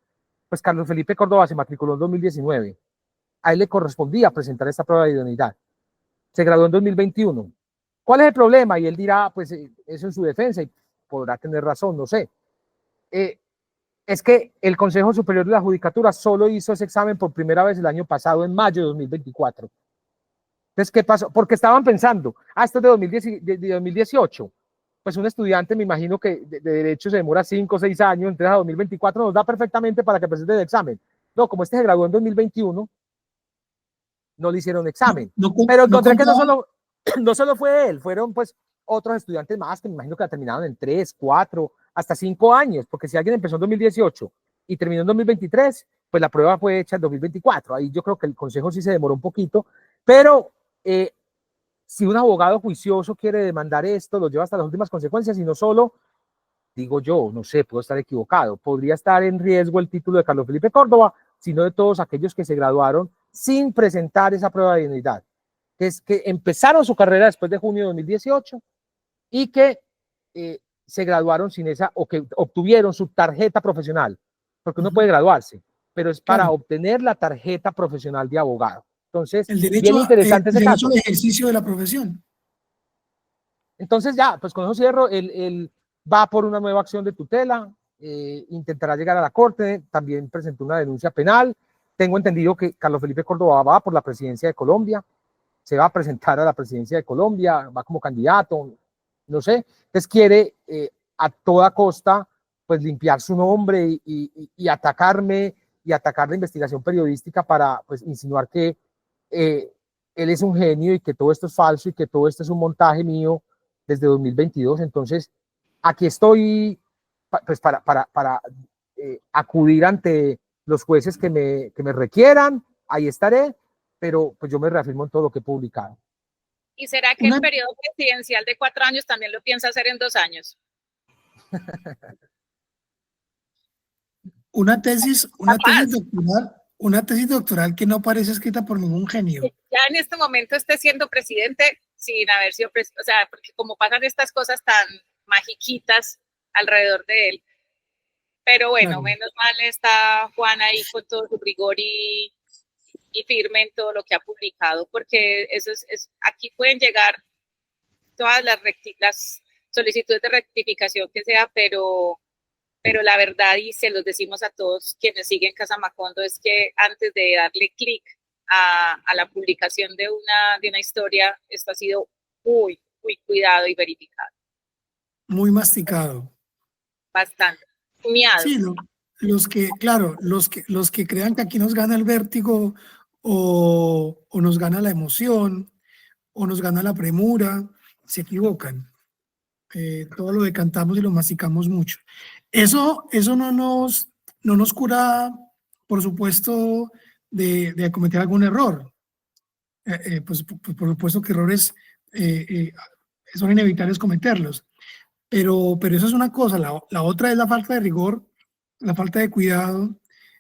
Pues Carlos Felipe Córdoba se matriculó en 2019. A él le correspondía presentar esta prueba de idoneidad. Se graduó en 2021. ¿Cuál es el problema? Y él dirá, pues eso en su defensa, y podrá tener razón, no sé. es que el Consejo Superior de la Judicatura solo hizo ese examen por primera vez el año pasado, en mayo de 2024. Entonces, ¿qué pasó? Porque estaban pensando, esto es de 2018. Pues un estudiante, me imagino que de Derecho se demora 5 o 6 años, entonces a 2024 nos da perfectamente para que presente el examen. No, como este se graduó en 2021, no le hicieron examen. Pero encontré que no solo fue él, fueron pues otros estudiantes más que me imagino que la terminaron en 3, 4, hasta 5 años, porque si alguien empezó en 2018 y terminó en 2023, pues la prueba fue hecha en 2024. Ahí yo creo que el consejo sí se demoró un poquito, pero si un abogado juicioso quiere demandar esto, lo lleva hasta las últimas consecuencias y no solo, digo yo, no sé, puedo estar equivocado, podría estar en riesgo el título de Carlos Felipe Córdoba, sino de todos aquellos que se graduaron sin presentar esa prueba de idoneidad, que es que empezaron su carrera después de junio de 2018 y que se graduaron sin esa, o que obtuvieron su tarjeta profesional, porque uno puede graduarse, pero es para obtener la tarjeta profesional de abogado. Entonces, bien interesante ese caso. El derecho de ejercicio de la profesión. Entonces ya, pues con eso cierro, él va por una nueva acción de tutela, intentará llegar a la corte, también presentó una denuncia penal. Tengo entendido que Carlos Felipe Córdoba va por la presidencia de Colombia, se va a presentar a la presidencia de Colombia, va como candidato, no sé. Entonces quiere a toda costa pues limpiar su nombre y atacarme y atacar la investigación periodística para pues insinuar que él es un genio y que todo esto es falso y que todo esto es un montaje mío desde 2022. Entonces, aquí estoy pues para acudir ante los jueces que me requieran, ahí estaré, pero pues yo me reafirmo en todo lo que he publicado. ¿Y será que el periodo presidencial de 4 años también lo piensa hacer en 2 años? Una tesis doctoral que no parece escrita por ningún genio. Ya en este momento esté siendo presidente sin haber sido presidente, o sea, porque como pasan estas cosas tan magiquitas alrededor de él. Pero bueno, menos mal está Juan ahí con todo su rigor y firme en todo lo que ha publicado, porque eso es aquí pueden llegar todas las solicitudes de rectificación que sea, pero la verdad, y se los decimos a todos quienes siguen Casa Macondo, es que antes de darle clic a la publicación de una historia, esto ha sido muy cuidado y verificado. Muy masticado. Bastante. Miado. Sí, los que crean que aquí nos gana el vértigo o nos gana la emoción o nos gana la premura, se equivocan. Todo lo decantamos y lo masticamos mucho. Eso no nos cura, por supuesto, de cometer algún error. Pues por supuesto que errores son inevitables cometerlos. Pero eso es una cosa. La otra es la falta de rigor, la falta de cuidado,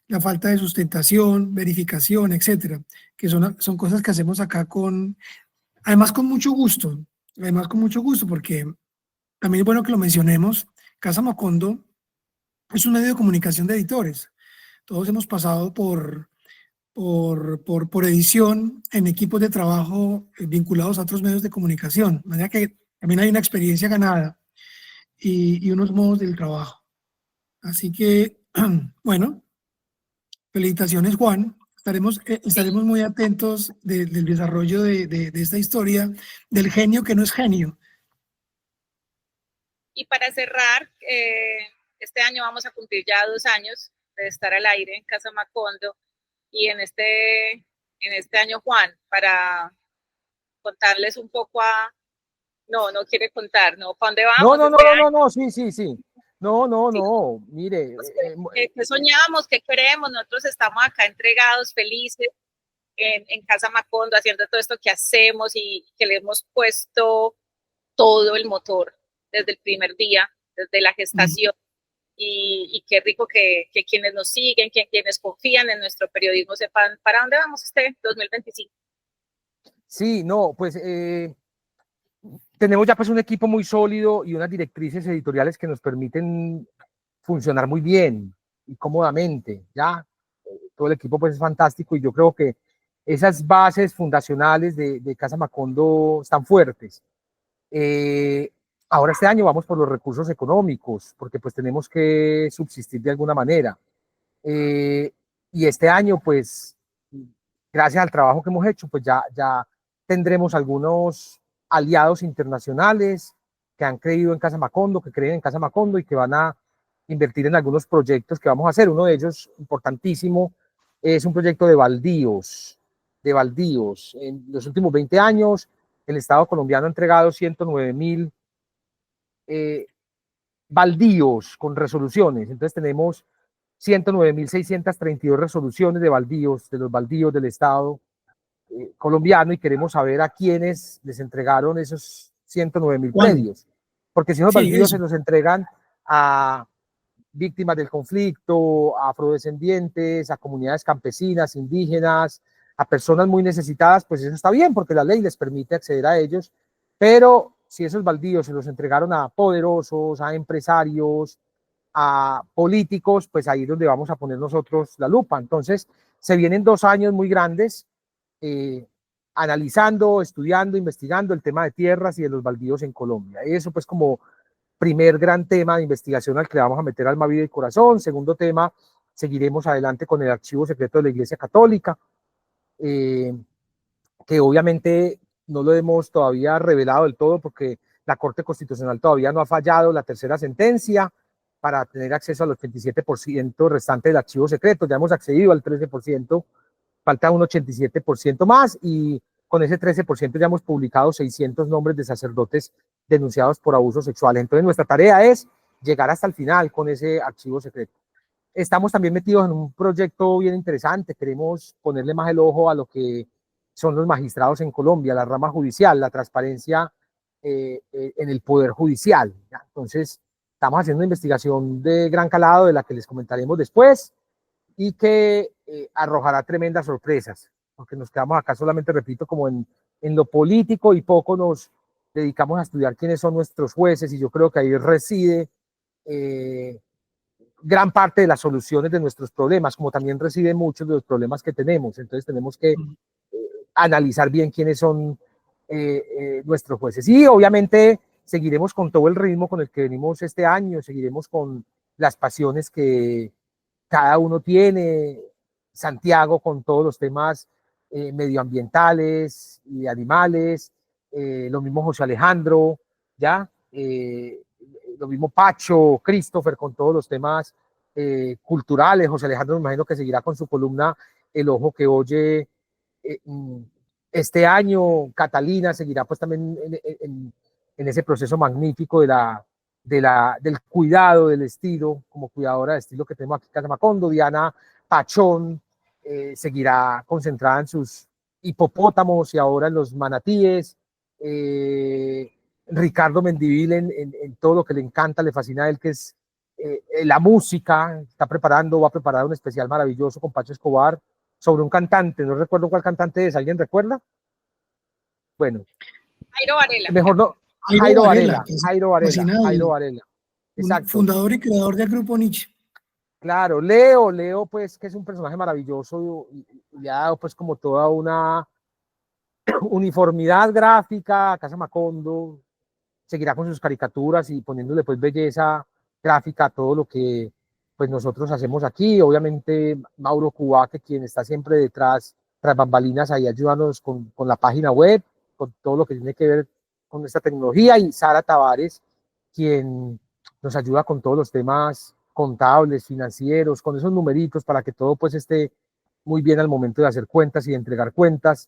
la falta de sustentación, verificación, etcétera, que son cosas que hacemos acá además con mucho gusto, porque también es bueno que lo mencionemos. Casa Macondo es un medio de comunicación de editores. Todos hemos pasado por edición en equipos de trabajo vinculados a otros medios de comunicación. De manera que también hay una experiencia ganada y unos modos del trabajo. Así que, bueno, felicitaciones, Juan. Estaremos muy atentos del desarrollo de esta historia, del genio que no es genio. Y para cerrar, este año vamos a cumplir ya 2 años de estar al aire en Casa Macondo. Y en este año, Juan, para contarles un poco no quiere contar, ¿no? ¿Para dónde vamos? No, sí. No, mire. ¿Qué soñamos? ¿Qué queremos? Nosotros estamos acá entregados, felices, en Casa Macondo, haciendo todo esto que hacemos y que le hemos puesto todo el motor desde el primer día, desde la gestación. Y qué rico que quienes nos siguen, quienes confían en nuestro periodismo sepan para dónde vamos 2025. Sí, no, pues tenemos ya pues un equipo muy sólido y unas directrices editoriales que nos permiten funcionar muy bien y cómodamente, ya. Todo el equipo pues es fantástico y yo creo que esas bases fundacionales de Casa Macondo están fuertes. Ahora este año vamos por los recursos económicos, porque pues tenemos que subsistir de alguna manera. Y este año, pues, gracias al trabajo que hemos hecho, pues ya tendremos algunos aliados internacionales que han creído en Casa Macondo, que creen en Casa Macondo y que van a invertir en algunos proyectos que vamos a hacer. Uno de ellos, importantísimo, es un proyecto de baldíos, de baldíos. En los últimos 20 años, el Estado colombiano ha entregado 109.000 baldíos con resoluciones. Entonces tenemos 109.632 resoluciones de baldíos, de los baldíos del Estado colombiano, y queremos saber a quiénes les entregaron esos 109.000 predios. Porque si esos baldíos se los entregan a víctimas del conflicto, a afrodescendientes, a comunidades campesinas, indígenas, a personas muy necesitadas, pues eso está bien, porque la ley les permite acceder a ellos, pero si esos baldíos se los entregaron a poderosos, a empresarios, a políticos, pues ahí es donde vamos a poner nosotros la lupa. Entonces, se vienen 2 años muy grandes analizando, estudiando, investigando el tema de tierras y de los baldíos en Colombia. Eso pues como primer gran tema de investigación al que le vamos a meter alma, vida y corazón. Segundo tema, seguiremos adelante con el archivo secreto de la Iglesia Católica, que obviamente no lo hemos todavía revelado del todo porque la Corte Constitucional todavía no ha fallado la tercera sentencia para tener acceso a los 27% restantes del archivo secreto. Ya hemos accedido al 13%, falta un 87% más, y con ese 13% ya hemos publicado 600 nombres de sacerdotes denunciados por abusos sexuales. Entonces nuestra tarea es llegar hasta el final con ese archivo secreto. Estamos también metidos en un proyecto bien interesante, queremos ponerle más el ojo a lo que son los magistrados en Colombia, la rama judicial, la transparencia en el poder judicial. ¿Ya? Entonces estamos haciendo una investigación de gran calado de la que les comentaremos después y que arrojará tremendas sorpresas, porque nos quedamos acá solamente, repito, como en lo político y poco nos dedicamos a estudiar quiénes son nuestros jueces, y yo creo que ahí reside gran parte de las soluciones de nuestros problemas, como también residen muchos de los problemas que tenemos. Entonces tenemos que analizar bien quiénes son nuestros jueces. Y obviamente seguiremos con todo el ritmo con el que venimos este año, seguiremos con las pasiones que cada uno tiene, Santiago con todos los temas medioambientales y animales, lo mismo José Alejandro, ¿ya? Lo mismo Pacho, Christopher con todos los temas culturales. José Alejandro me imagino que seguirá con su columna El Ojo que Oye este año. Catalina seguirá pues también en ese proceso magnífico del cuidado del estilo, como cuidadora de estilo que tenemos aquí en Casa Macondo. Diana Pachón seguirá concentrada en sus hipopótamos y ahora en los manatíes. Ricardo Mendivil en todo lo que le encanta, le fascina a él, que es la música. Va a preparar un especial maravilloso con Pacho Escobar sobre un cantante, no recuerdo cuál cantante es, ¿alguien recuerda? Bueno. Jairo Varela. Mejor no. Jairo Varela. Exacto. Fundador y creador del grupo Nietzsche. Claro, Leo, pues, que es un personaje maravilloso y le ha dado, pues, como toda una uniformidad gráfica a Casa Macondo. Seguirá con sus caricaturas y poniéndole, pues, belleza gráfica a todo lo que, pues, nosotros hacemos aquí. Obviamente, Mauro Cubá, que quien está siempre detrás, tras bambalinas, ahí ayudándonos con la página web, con todo lo que tiene que ver con esta tecnología, y Sara Tavares, quien nos ayuda con todos los temas contables, financieros, con esos numeritos para que todo pues esté muy bien al momento de hacer cuentas y de entregar cuentas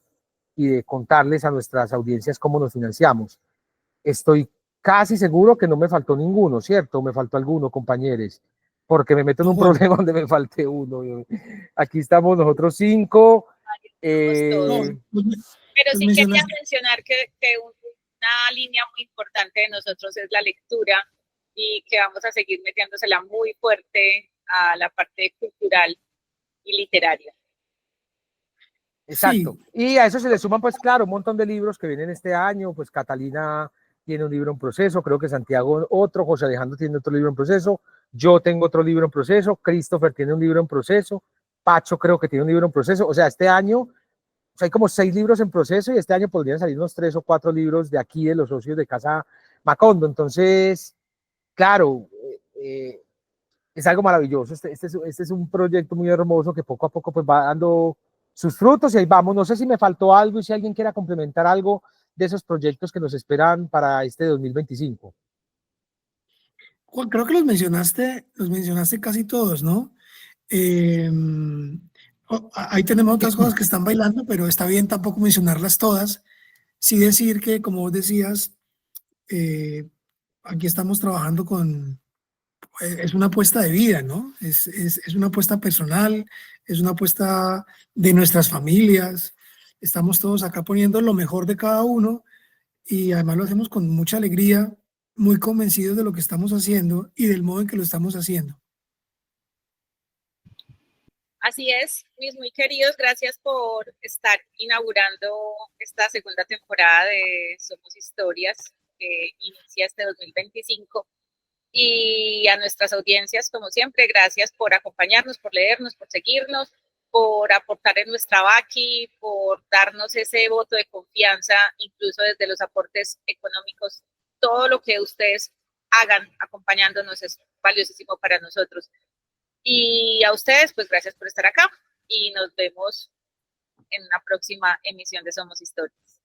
y de contarles a nuestras audiencias cómo nos financiamos. Estoy casi seguro que no me faltó ninguno, ¿cierto? Me faltó alguno, compañeros, porque me meto en un problema donde me falte uno. Aquí estamos nosotros 5. Pero sí quería mencionar que una línea muy importante de nosotros es la lectura, y que vamos a seguir metiéndosela muy fuerte a la parte cultural y literaria. Exacto. Sí. Y a eso se le suman, pues claro, un montón de libros que vienen este año. Pues Catalina tiene un libro en proceso, creo que Santiago otro, José Alejandro tiene otro libro en proceso, yo tengo otro libro en proceso, Christopher tiene un libro en proceso, Pacho creo que tiene un libro en proceso. O sea, este año hay como 6 libros en proceso, y este año podrían salir unos 3 o 4 libros de aquí, de los socios de Casa Macondo. Entonces, claro, es algo maravilloso. Este es un proyecto muy hermoso que poco a poco pues va dando sus frutos y ahí vamos. No sé si me faltó algo y si alguien quiera complementar algo de esos proyectos que nos esperan para este 2025. Juan, creo que los mencionaste casi todos, ¿no? Eh, Ahí tenemos otras cosas que están bailando, pero está bien tampoco mencionarlas todas. Sí decir que, como vos decías, aquí estamos trabajando con, es una apuesta de vida, ¿no? Es una apuesta personal, es una apuesta de nuestras familias. Estamos todos acá poniendo lo mejor de cada uno y además lo hacemos con mucha alegría, muy convencidos de lo que estamos haciendo y del modo en que lo estamos haciendo. Así es, mis muy queridos, gracias por estar inaugurando esta segunda temporada de Somos Historias, que inicia este 2025. Y a nuestras audiencias, como siempre, gracias por acompañarnos, por leernos, por seguirnos, por aportar en nuestra Baki, por darnos ese voto de confianza, incluso desde los aportes económicos. Todo lo que ustedes hagan acompañándonos es valiosísimo para nosotros. Y a ustedes, pues gracias por estar acá y nos vemos en una próxima emisión de Somos Historias.